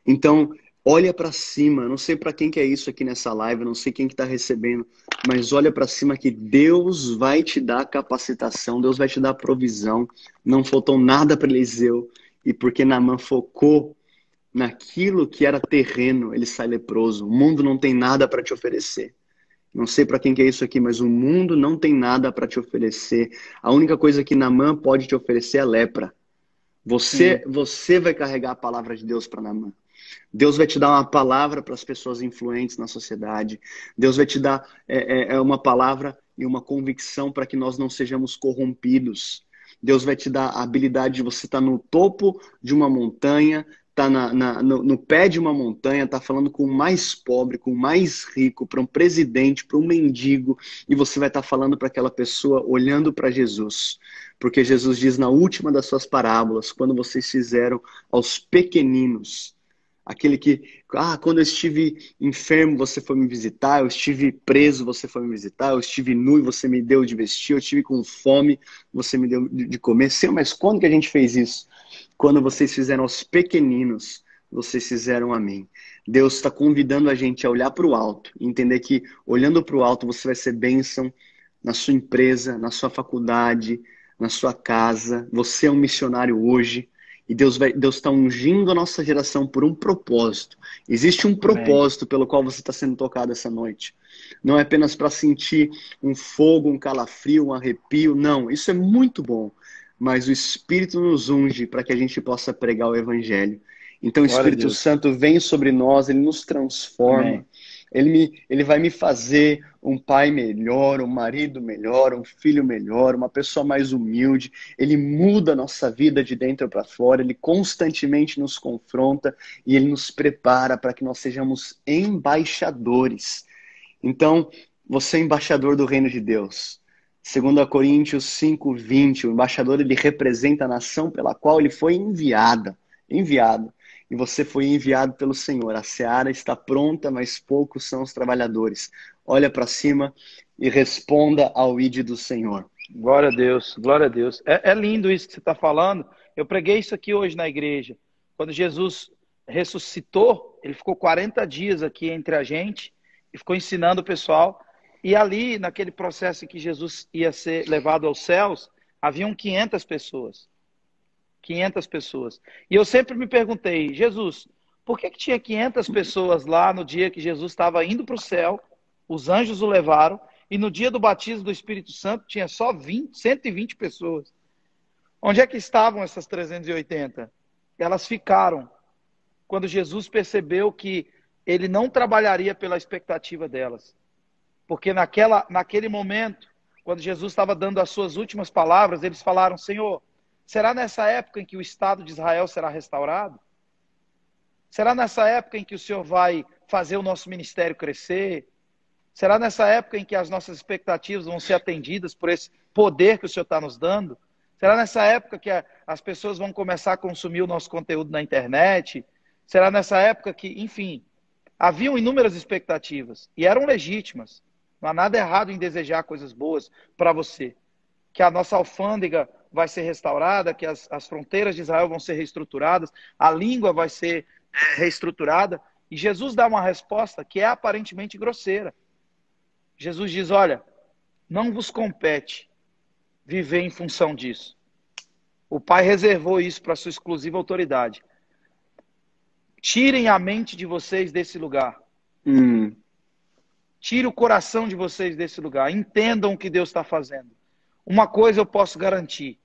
Então, olha para cima. Não sei para quem que é isso aqui nessa live, não sei quem que está recebendo, mas olha para cima que Deus vai te dar capacitação, Deus vai te dar provisão. Não faltou nada para Eliseu, e porque Naamã focou naquilo que era terreno, ele sai leproso. O mundo não tem nada para te oferecer. Não sei para quem que é isso aqui, mas o mundo não tem nada para te oferecer. A única coisa que Naamã pode te oferecer é lepra. Sim. Você vai carregar a palavra de Deus para Naamã. Deus vai te dar uma palavra para as pessoas influentes na sociedade. Deus vai te dar uma palavra e uma convicção para que nós não sejamos corrompidos. Deus vai te dar a habilidade de você estar no topo de uma montanha, estar no pé de uma montanha, estar falando com o mais pobre, com o mais rico, para um presidente, para um mendigo, e você vai estar falando para aquela pessoa olhando para Jesus. Porque Jesus diz na última das suas parábolas, quando vocês fizeram aos pequeninos, aquele que, quando eu estive enfermo, você foi me visitar, eu estive preso, você foi me visitar, eu estive nu e você me deu de vestir, eu estive com fome, você me deu de comer. Senhor, mas quando que a gente fez isso? Quando vocês fizeram aos pequeninos, vocês fizeram a mim. Deus está convidando a gente a olhar para o alto, entender que olhando para o alto você vai ser bênção na sua empresa, na sua faculdade, na sua casa. Você é um missionário hoje. E Deus está ungindo a nossa geração por um propósito. Existe um Amém. propósito pelo qual você está sendo tocado essa noite. Não é apenas para sentir um fogo, um calafrio, um arrepio. Não, isso é muito bom. Mas o Espírito nos unge para que a gente possa pregar o Evangelho. Então o Glória a Espírito Deus. Santo vem sobre nós, ele nos transforma. Amém. Ele vai me fazer um pai melhor, um marido melhor, um filho melhor, uma pessoa mais humilde. Ele muda a nossa vida de dentro para fora, ele constantemente nos confronta e ele nos prepara para que nós sejamos embaixadores. Então, você é embaixador do reino de Deus. 2 Coríntios 5:20, o embaixador ele representa a nação pela qual ele foi enviado. E você foi enviado pelo Senhor. A seara está pronta, mas poucos são os trabalhadores. Olha para cima e responda ao ide do Senhor. Glória a Deus, glória a Deus. É lindo isso que você está falando. Eu preguei isso aqui hoje na igreja. Quando Jesus ressuscitou, ele ficou 40 dias aqui entre a gente e ficou ensinando o pessoal. E ali, naquele processo em que Jesus ia ser levado aos céus, haviam 500 pessoas. 500 pessoas. E eu sempre me perguntei, Jesus, por que tinha 500 pessoas lá no dia que Jesus estava indo para o céu, os anjos o levaram, e no dia do batismo do Espírito Santo tinha só 120 pessoas. Onde é que estavam essas 380? Elas ficaram quando Jesus percebeu que ele não trabalharia pela expectativa delas. Porque naquele momento, quando Jesus estava dando as suas últimas palavras, eles falaram, Senhor, será nessa época em que o Estado de Israel será restaurado? Será nessa época em que o Senhor vai fazer o nosso ministério crescer? Será nessa época em que as nossas expectativas vão ser atendidas por esse poder que o Senhor está nos dando? Será nessa época que as pessoas vão começar a consumir o nosso conteúdo na internet? Será nessa época que, enfim, haviam inúmeras expectativas e eram legítimas. Não há nada errado em desejar coisas boas para você. Que a nossa alfândega vai ser restaurada, que as fronteiras de Israel vão ser reestruturadas, a língua vai ser reestruturada. E Jesus dá uma resposta que é aparentemente grosseira. Jesus diz, olha, não vos compete viver em função disso. O Pai reservou isso para sua exclusiva autoridade. Tirem a mente de vocês desse lugar. Tire o coração de vocês desse lugar. Entendam o que Deus está fazendo. Uma coisa eu posso garantir.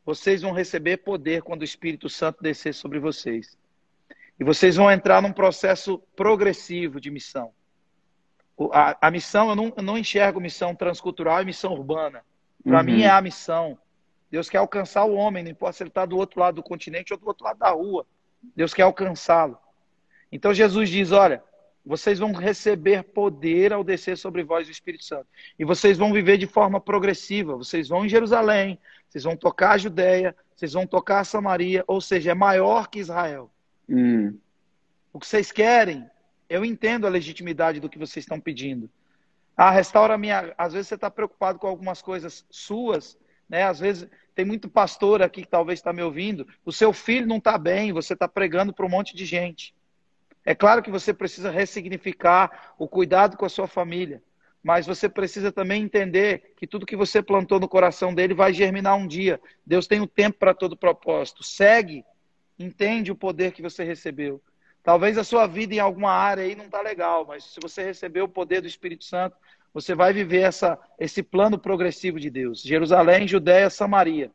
Vocês vão receber poder quando o Espírito Santo descer sobre vocês. E vocês vão entrar num processo progressivo de missão. A missão, eu não enxergo missão transcultural e missão urbana. Para mim é a missão. Deus quer alcançar o homem, não importa se ele está do outro lado do continente ou do outro lado da rua. Deus quer alcançá-lo. Então Jesus diz, olha, vocês vão receber poder ao descer sobre vós o Espírito Santo. E vocês vão viver de forma progressiva. Vocês vão em Jerusalém, vocês vão tocar a Judéia, vocês vão tocar a Samaria, ou seja, é maior que Israel. O que vocês querem, eu entendo a legitimidade do que vocês estão pedindo. Ah, restaura a minha... Às vezes você está preocupado com algumas coisas suas, né? Às vezes tem muito pastor aqui que talvez está me ouvindo, o seu filho não está bem, você está pregando para um monte de gente. É claro que você precisa ressignificar o cuidado com a sua família, mas você precisa também entender que tudo que você plantou no coração dele vai germinar um dia. Deus tem um tempo para todo propósito. Segue, entende o poder que você recebeu. Talvez a sua vida em alguma área aí não está legal, mas se você recebeu o poder do Espírito Santo, você vai viver esse plano progressivo de Deus. Jerusalém, Judéia, Samaria.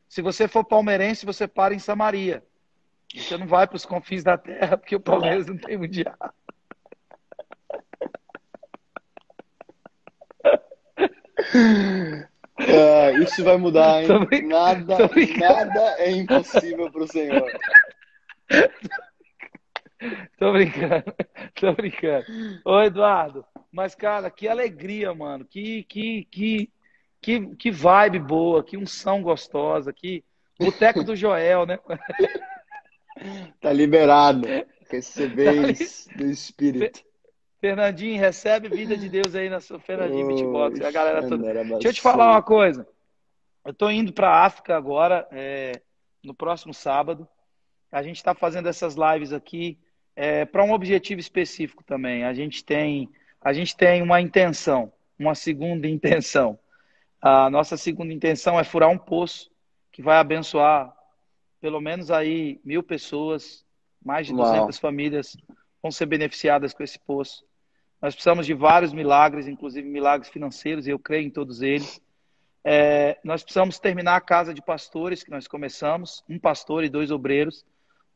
Se você for palmeirense, você para em Samaria. Você não vai para os confins da terra, porque o Palmeiras não tem mundial. Isso vai mudar, hein? Nada é impossível para o Senhor. Tô brincando. Ô, Eduardo, mas, cara, que alegria, mano. Que vibe boa, que unção gostosa, que boteco do Joel, né? Tá liberado. Recebeis do Espírito. Fernandinho, recebe vida de Deus aí na sua Fernandinho Beatbox. A galera toda. Deixa eu te Xandarabassu. falar uma coisa. Eu tô indo pra África agora, no próximo sábado. A gente está fazendo essas lives aqui para um objetivo específico também. A gente tem uma intenção, uma segunda intenção. A nossa segunda intenção é furar um poço que vai abençoar pelo menos aí 1.000 pessoas, mais de 200 famílias vão ser beneficiadas com esse poço. Nós precisamos de vários milagres, inclusive milagres financeiros, e eu creio em todos eles. Nós precisamos terminar a casa de pastores que nós começamos, um pastor e 2 obreiros.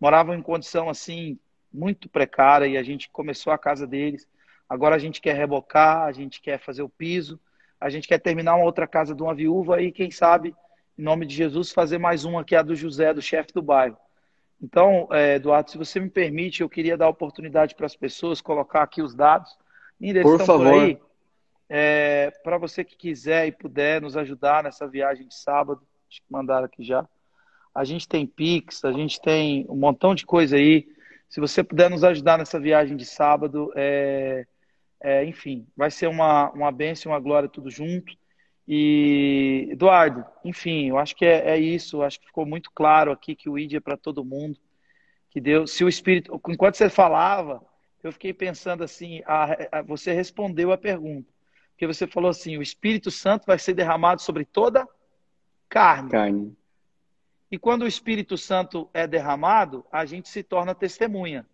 moravam em condição assim muito precária e a gente começou a casa deles. Agora a gente quer rebocar, a gente quer fazer o piso, a gente quer terminar uma outra casa de uma viúva e quem sabe, em nome de Jesus, fazer mais uma que é a do José, do chefe do bairro. Então, Eduardo, se você me permite, eu queria dar oportunidade para as pessoas colocar aqui os dados. Linda, eles Por estão por favor. aí. Para você que quiser e puder nos ajudar nessa viagem de sábado, acho que mandaram aqui já. A gente tem Pix, a gente tem um montão de coisa aí. Se você puder nos ajudar nessa viagem de sábado, enfim, vai ser uma bênção e uma glória tudo junto. E, Eduardo, enfim, eu acho que é isso. Eu acho que ficou muito claro aqui que o ID é para todo mundo. Que Deus, se o Espírito, enquanto você falava, eu fiquei pensando assim, você respondeu a pergunta. Porque você falou assim, o Espírito Santo vai ser derramado sobre toda carne. Carne. E quando o Espírito Santo é derramado, a gente se torna testemunha.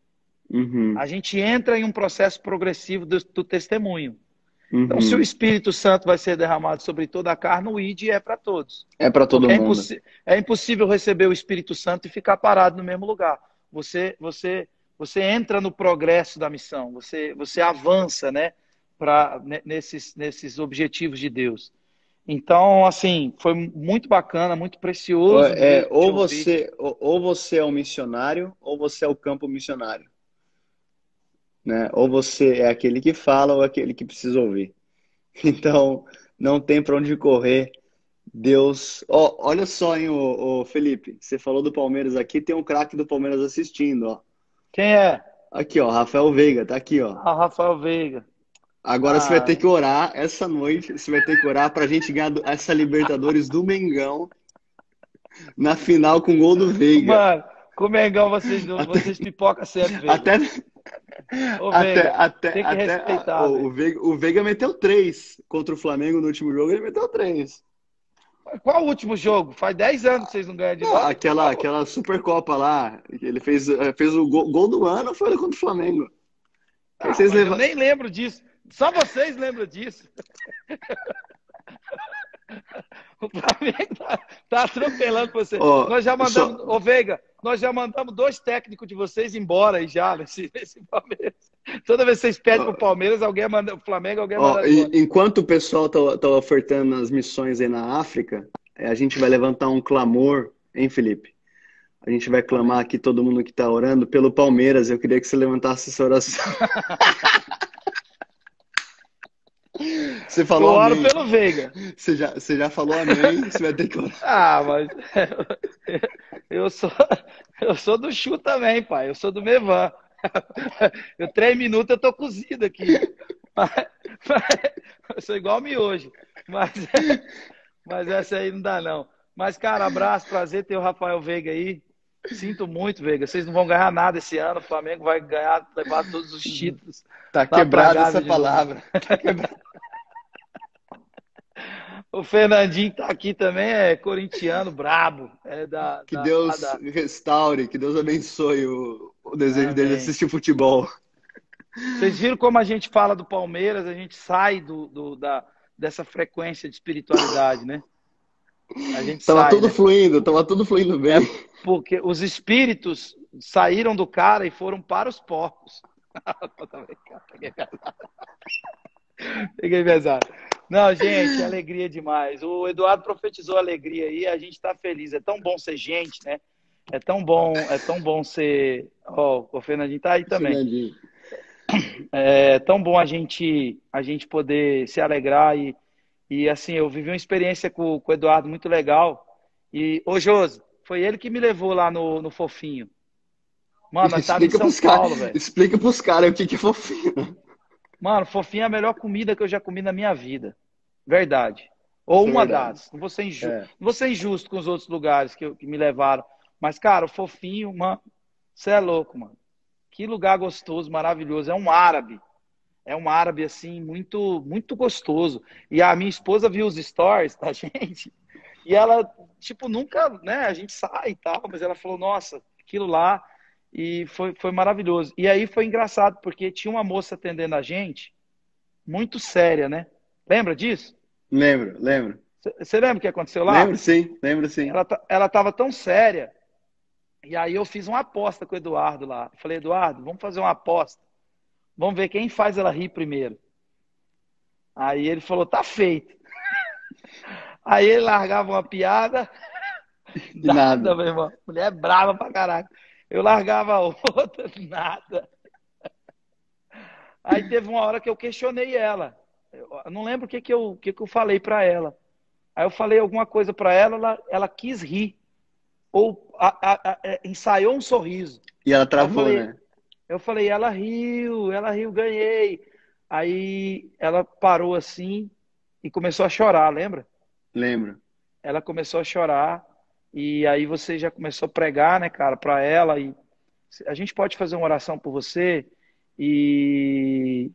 Uhum. A gente entra em um processo progressivo do testemunho. Então, se o Uhum. Espírito Santo vai ser derramado sobre toda a carne, o ID é para todos. É para todo Porque mundo. é impossível receber o Espírito Santo e ficar parado no mesmo lugar. Você entra no progresso da missão, você avança, né, nesses objetivos de Deus. Então, assim, foi muito bacana, muito precioso te Ou ouvir. ou você é um missionário, ou você é o campo missionário, né? Ou você é aquele que fala, ou aquele que precisa ouvir. Então, não tem para onde correr. Deus. Olha só, hein, Felipe. Você falou do Palmeiras aqui, tem um craque do Palmeiras assistindo, ó. Quem é? Aqui, ó, Rafael Veiga, tá aqui, ó. Ah, Rafael Veiga. Agora você vai ter Ah, que orar essa noite, você vai ter que orar pra gente ganhar essa Libertadores do Mengão na final com gol do Veiga. mano, com o Mengão Até, vocês pipoca sempre, Veiga. até, Ô, Veiga, tem que até respeitar, Veiga. O Veiga meteu 3 contra o Flamengo no último jogo, ele meteu 3. Qual o último jogo? Faz 10 anos que vocês não ganham de Não, nós. aquela Supercopa lá, ele fez o gol do ano, foi contra o Flamengo. Aí Ah, vocês mas eu levam. nem lembro disso. Só vocês lembram disso. O Flamengo tá atropelando você. Ó, Nós já mandamos, só, ô Veiga, nós já mandamos 2 técnicos de vocês embora aí já nesse Palmeiras. Toda vez que vocês pedem pro Palmeiras, alguém manda o Flamengo, alguém manda embora. enquanto o pessoal tá ofertando as missões aí na África, a gente vai levantar um clamor, hein, Felipe? A gente vai clamar Amém. aqui, todo mundo que tá orando, pelo Palmeiras. Eu queria que você levantasse essa oração. Você Eu falou oro amém. pelo Veiga. Você já falou amém, você vai ter que orar. Ah, mas eu sou, eu sou do Chu também, pai. Eu sou do Mevan. 3 minutos eu tô cozido aqui. Eu sou igual miojo. Mas, mas essa aí não dá, não. Mas, cara, abraço, prazer ter o Rafael Veiga aí. Sinto muito, Veiga. Vocês não vão ganhar nada esse ano. O Flamengo vai ganhar, levar todos os títulos Tá lá pra quebrada Gávea essa de novo. palavra. Tá quebrada. O Fernandinho tá aqui também, é corintiano, brabo. Que Lá Deus da... restaure, que Deus abençoe o desejo dele de Amém. assistir futebol. Vocês viram como a gente fala do Palmeiras, a gente sai dessa frequência de espiritualidade, né? A gente sai, né? Tava tudo fluindo É bem. porque os espíritos saíram do cara e foram para os porcos. Peguei pesado. Não, gente, alegria demais. O Eduardo profetizou alegria aí, a gente está feliz. É tão bom ser gente, né? É tão bom ser. Ó, o Fernandinho tá aí também. Fernandinho. É tão bom a gente poder se alegrar e assim, eu vivi uma experiência com o Eduardo muito legal. E, ô Josi, foi ele que me levou lá no Fofinho. Mano, nós tava em São Paulo, velho. Explica pros caras o que é fofinho. Mano, Fofinho é a melhor comida que eu já comi na minha vida. Verdade. Ou Isso é uma verdade. das. Não vou ser injusto, É. não vou ser injusto com os outros lugares que me levaram. Mas, cara, o Fofinho, mano, você é louco, mano. Que lugar gostoso, maravilhoso. É um árabe. É um árabe, assim, muito, muito gostoso. E a minha esposa viu os stories da gente. E ela, tipo, nunca, né? A gente sai e tal, mas ela falou, nossa, aquilo lá. E foi maravilhoso. E aí foi engraçado, porque tinha uma moça atendendo a gente, muito séria, né? Lembra disso? Lembro. Você lembra o que aconteceu lá? Lembro sim. Ela estava tão séria E aí eu fiz uma aposta com o Eduardo lá. Eu falei, Eduardo, vamos fazer uma aposta. Vamos ver quem faz ela rir primeiro. Aí ele falou, tá feito. Aí ele largava uma piada, E nada. nada, meu irmão. Mulher brava pra caralho. Eu largava outra, nada. Aí teve uma hora que eu questionei ela. Eu não lembro o que eu falei pra ela. Aí eu falei alguma coisa pra ela, ela quis rir. Ou ensaiou um sorriso. E ela Aí travou, né? eu falei, ela riu, ganhei. Aí ela parou assim e começou a chorar, lembra? Lembro. Ela começou a chorar e aí você já começou a pregar, né, cara, para ela e a gente pode fazer uma oração por você e,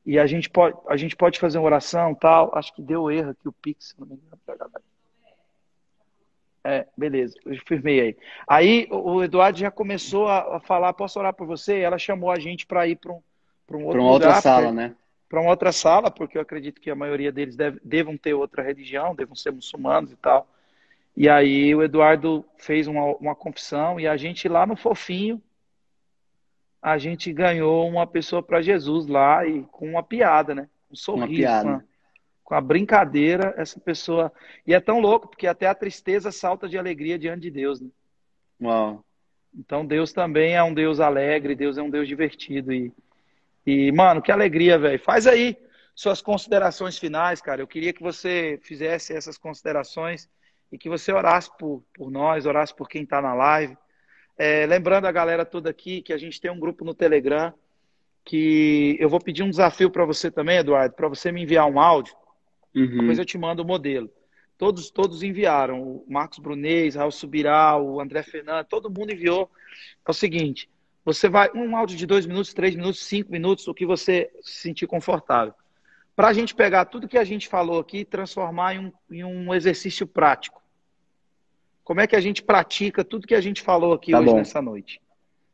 e a gente pode fazer uma oração, tal. Acho que deu erro aqui o Pix, se não me engano, pra galera. Beleza, eu firmei aí. Aí o Eduardo já começou a falar, posso orar por você? E ela chamou a gente para ir para um Para outro uma outra lugar, sala, né? para uma outra sala, porque eu acredito que a maioria deles devam ter outra religião, devam ser muçulmanos e tal. E aí o Eduardo fez uma confissão e a gente lá no Fofinho, a gente ganhou uma pessoa para Jesus lá e com uma piada, né? Um Uma sorriso, com piada. a brincadeira, essa pessoa. E é tão louco, porque até a tristeza salta de alegria diante de Deus, né? Uau. Então Deus também é um Deus alegre, Deus é um Deus divertido. Mano, que alegria, velho. Faz aí suas considerações finais, cara. Eu queria que você fizesse essas considerações e que você orasse por nós, orasse por quem está na live. Lembrando a galera toda aqui que a gente tem um grupo no Telegram que eu vou pedir um desafio para você também, Eduardo, para você me enviar um áudio. Depois eu Uhum. te mando o modelo. Todos enviaram. O Marcos Brunet, Israel Subirá, o André Fernandes, todo mundo enviou. É o seguinte, você vai, um áudio de 2 minutos, 3 minutos, 5 minutos, o que você se sentir confortável. Para a gente pegar tudo que a gente falou aqui e transformar em um exercício prático. Como é que a gente pratica tudo que a gente falou aqui Tá hoje bom. nessa noite?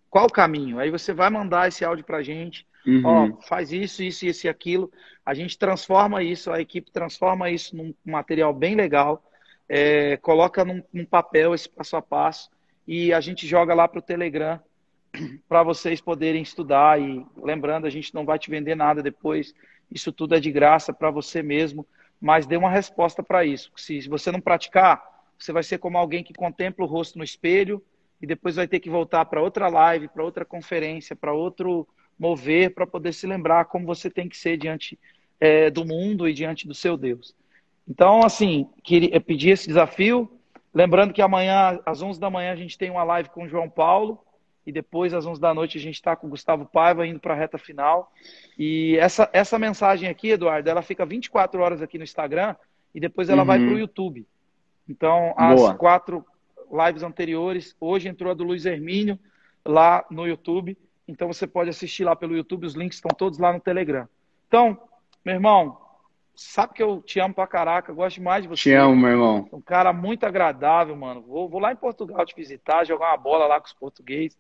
Qual o caminho? Aí você vai mandar esse áudio para a gente. Ó, Uhum. faz isso e aquilo. A gente transforma isso, a equipe transforma isso num material bem legal, coloca num papel esse passo a passo e a gente joga lá para o Telegram para vocês poderem estudar. E lembrando, a gente não vai te vender nada depois. Isso tudo é de graça para você mesmo, mas dê uma resposta para isso. Se você não praticar, você vai ser como alguém que contempla o rosto no espelho e depois vai ter que voltar para outra live, para outra conferência, para outro mover, para poder se lembrar como você tem que ser diante do mundo e diante do seu Deus. Então, assim, queria pedir esse desafio. Lembrando que amanhã, às 11 da manhã, a gente tem uma live com o João Paulo. E depois, às 11 da noite, a gente está com o Gustavo Paiva indo para a reta final. E essa mensagem aqui, Eduardo, ela fica 24 horas aqui no Instagram e depois ela vai para o Uhum. YouTube. Então, as Boa. 4 lives anteriores, hoje entrou a do Luiz Hermínio lá no YouTube. Então, você pode assistir lá pelo YouTube, os links estão todos lá no Telegram. Então, meu irmão, sabe que eu te amo pra caraca, eu gosto demais de Te você. amo, meu irmão. Um cara muito agradável, mano. Vou lá em Portugal te visitar, jogar uma bola lá com os portugueses.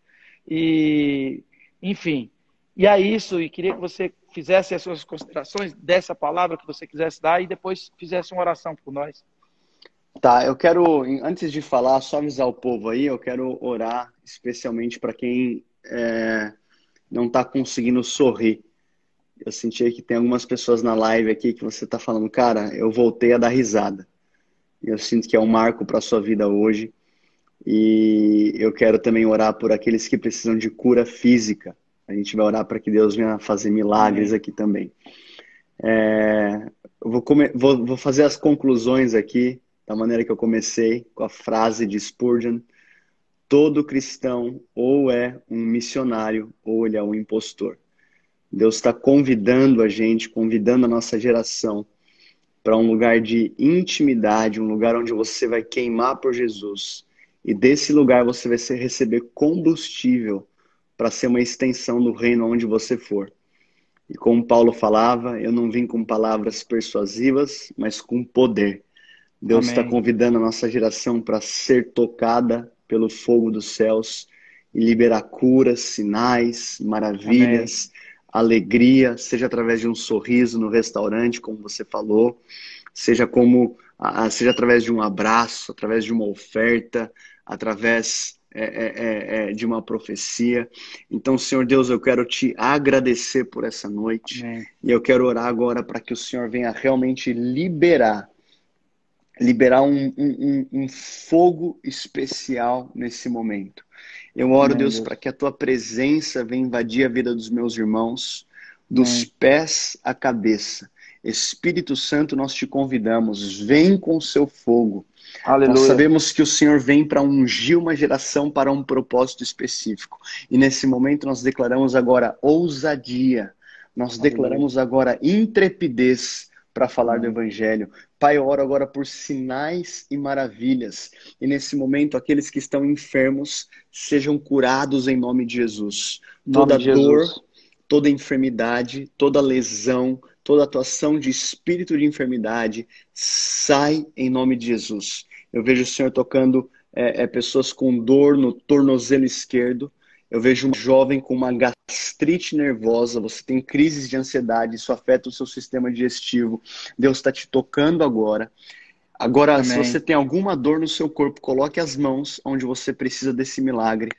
E, enfim. E é isso. E queria que você fizesse as suas considerações dessa palavra que você quisesse dar e depois fizesse uma oração por nós. Tá, eu quero, antes de falar, só avisar o povo aí, eu quero orar especialmente para quem não está conseguindo sorrir. Eu senti que tem algumas pessoas na live aqui que você está falando, cara, eu voltei a dar risada. Eu sinto que é um marco para a sua vida hoje. E eu quero também orar por aqueles que precisam de cura física. A gente vai orar para que Deus venha fazer milagres Amém. aqui também. Eu vou fazer as conclusões aqui da maneira que eu comecei, com a frase de Spurgeon: todo cristão ou é um missionário ou ele é um impostor. Deus está convidando a gente, convidando a nossa geração para um lugar de intimidade, um lugar onde você vai queimar por Jesus. E desse lugar você vai receber combustível para ser uma extensão do reino onde você for. E como Paulo falava, eu não vim com palavras persuasivas, mas com poder. Deus está Amém. convidando a nossa geração para ser tocada pelo fogo dos céus e liberar curas, sinais, Amém. maravilhas, alegria, seja através de um sorriso no restaurante, como você falou, seja através de um abraço, através de uma oferta, através de uma profecia. Então, Senhor Deus, eu quero te agradecer por essa noite Amém. e eu quero orar agora para que o Senhor venha realmente liberar um fogo especial nesse momento. Eu oro, Amém, Deus, para Deus. que a tua presença venha invadir a vida dos meus irmãos, dos Amém. pés à cabeça. Espírito Santo, nós te convidamos, vem com o seu fogo. Nós Aleluia. sabemos que o Senhor vem para ungir uma geração para um propósito específico. E nesse momento nós declaramos agora ousadia, nós Aleluia. declaramos agora intrepidez para falar do Amém. Evangelho. Pai, eu oro agora por sinais e maravilhas. E nesse momento, aqueles que estão enfermos sejam curados em nome de Jesus. Em nome Toda de dor, Jesus. toda enfermidade, toda lesão, toda atuação de espírito de enfermidade, sai em nome de Jesus. Eu vejo o Senhor tocando pessoas com dor no tornozelo esquerdo. Eu vejo um jovem com uma gastrite nervosa, você tem crises de ansiedade, isso afeta o seu sistema digestivo. Deus está te tocando agora. Agora, se você Amém. tem alguma dor no seu corpo, coloque as mãos onde você precisa desse milagre.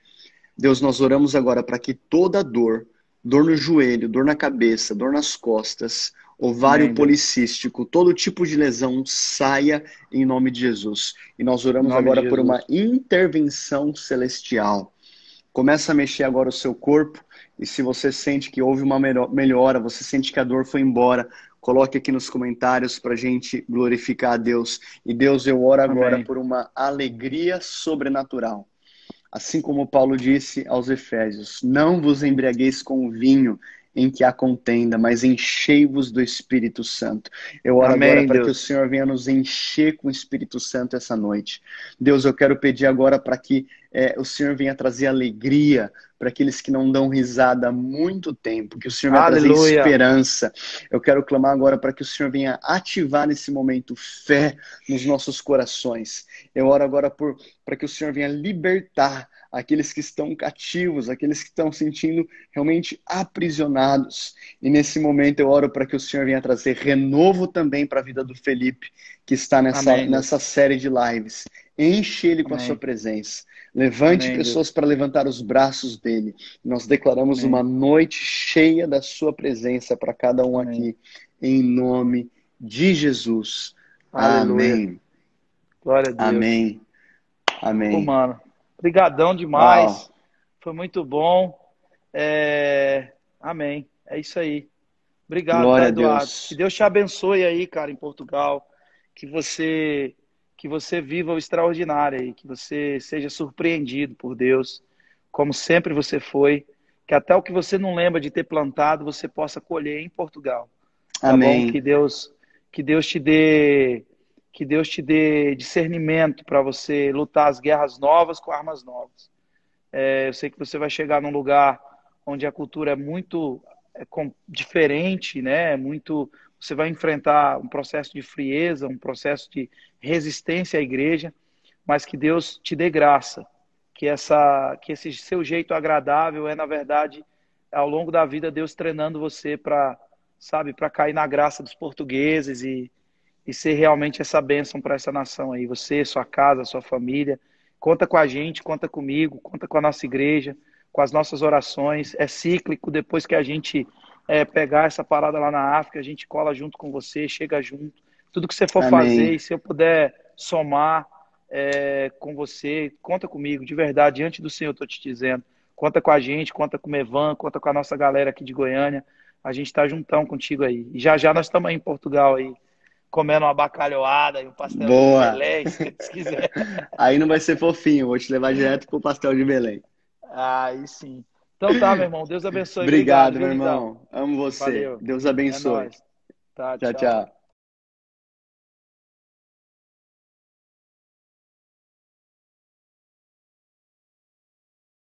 Deus, nós oramos agora para que toda dor, dor no joelho, dor na cabeça, dor nas costas, ovário Amém, Deus. policístico, todo tipo de lesão saia em nome de Jesus. E nós Em oramos nome de agora por uma Jesus. intervenção celestial. Começa a mexer agora o seu corpo e se você sente que houve uma melhora, você sente que a dor foi embora, coloque aqui nos comentários para a gente glorificar a Deus. E Deus, eu oro agora Amém. por uma alegria sobrenatural. Assim como Paulo disse aos Efésios, não vos embriagueis com vinho em que há contenda, mas enchei-vos do Espírito Santo. Eu oro agora Amém, para que o Deus. Senhor venha nos encher com o Espírito Santo essa noite. Deus, eu quero pedir agora para que o Senhor venha trazer alegria para aqueles que não dão risada há muito tempo, que o Senhor venha trazer Aleluia. esperança. Eu quero clamar agora para que o Senhor venha ativar nesse momento fé nos nossos corações. Eu oro agora para que o Senhor venha libertar aqueles que estão cativos, aqueles que estão sentindo realmente aprisionados. E nesse momento eu oro para que o Senhor venha trazer renovo também para a vida do Felipe, que está Amém, nessa Deus. série de lives. Enche ele com a sua Amém. presença. Levante Amém, pessoas Deus. para levantar os braços dele. Nós declaramos uma Amém. noite cheia da sua presença para cada um Amém. aqui, em nome de Jesus. Aleluia. Amém. Glória a Deus. Amém. Ô, Amém. mano. Brigadão Uau. demais. Foi muito bom. Amém. É isso aí. Obrigado, tá, Glória a Eduardo? Que Deus. Deus te abençoe aí, cara, em Portugal. Que você viva o extraordinário aí, que você seja surpreendido por Deus, como sempre você foi, que até o que você não lembra de ter plantado, você possa colher em Portugal. Tá bom? Amém. Que Deus te dê que Deus te dê discernimento para você lutar as guerras novas com armas novas. Eu sei que você vai chegar num lugar onde a cultura é muito diferente, né? Muito, você vai enfrentar um processo de frieza, um processo de resistência à igreja, mas que Deus te dê graça, que esse seu jeito agradável é, na verdade, ao longo da vida, Deus treinando você para, sabe, para cair na graça dos portugueses e ser realmente essa bênção para essa nação aí. Você, sua casa, sua família. Conta com a gente, conta comigo, conta com a nossa igreja, com as nossas orações. É cíclico, depois que a gente pegar essa parada lá na África, a gente cola junto com você, chega junto. Tudo que você for fazer, Amém. e se eu puder somar com você, conta comigo, de verdade, diante do Senhor, estou te dizendo. Conta com a gente, conta com o Mevan, conta com a nossa galera aqui de Goiânia. A gente está juntão contigo aí. E já já nós estamos aí em Portugal aí, comendo uma bacalhoada e um pastelzinho de Boa. Belém, se Deus quiser. Aí não vai ser fofinho, vou te levar direto pro pastel de Belém. Aí sim. Então tá, meu irmão. Deus abençoe. Obrigado, Obrigado, viu, meu lindão? irmão. Amo você. Valeu. Deus É abençoe. nóis. Tá, Tchau, tchau. tchau.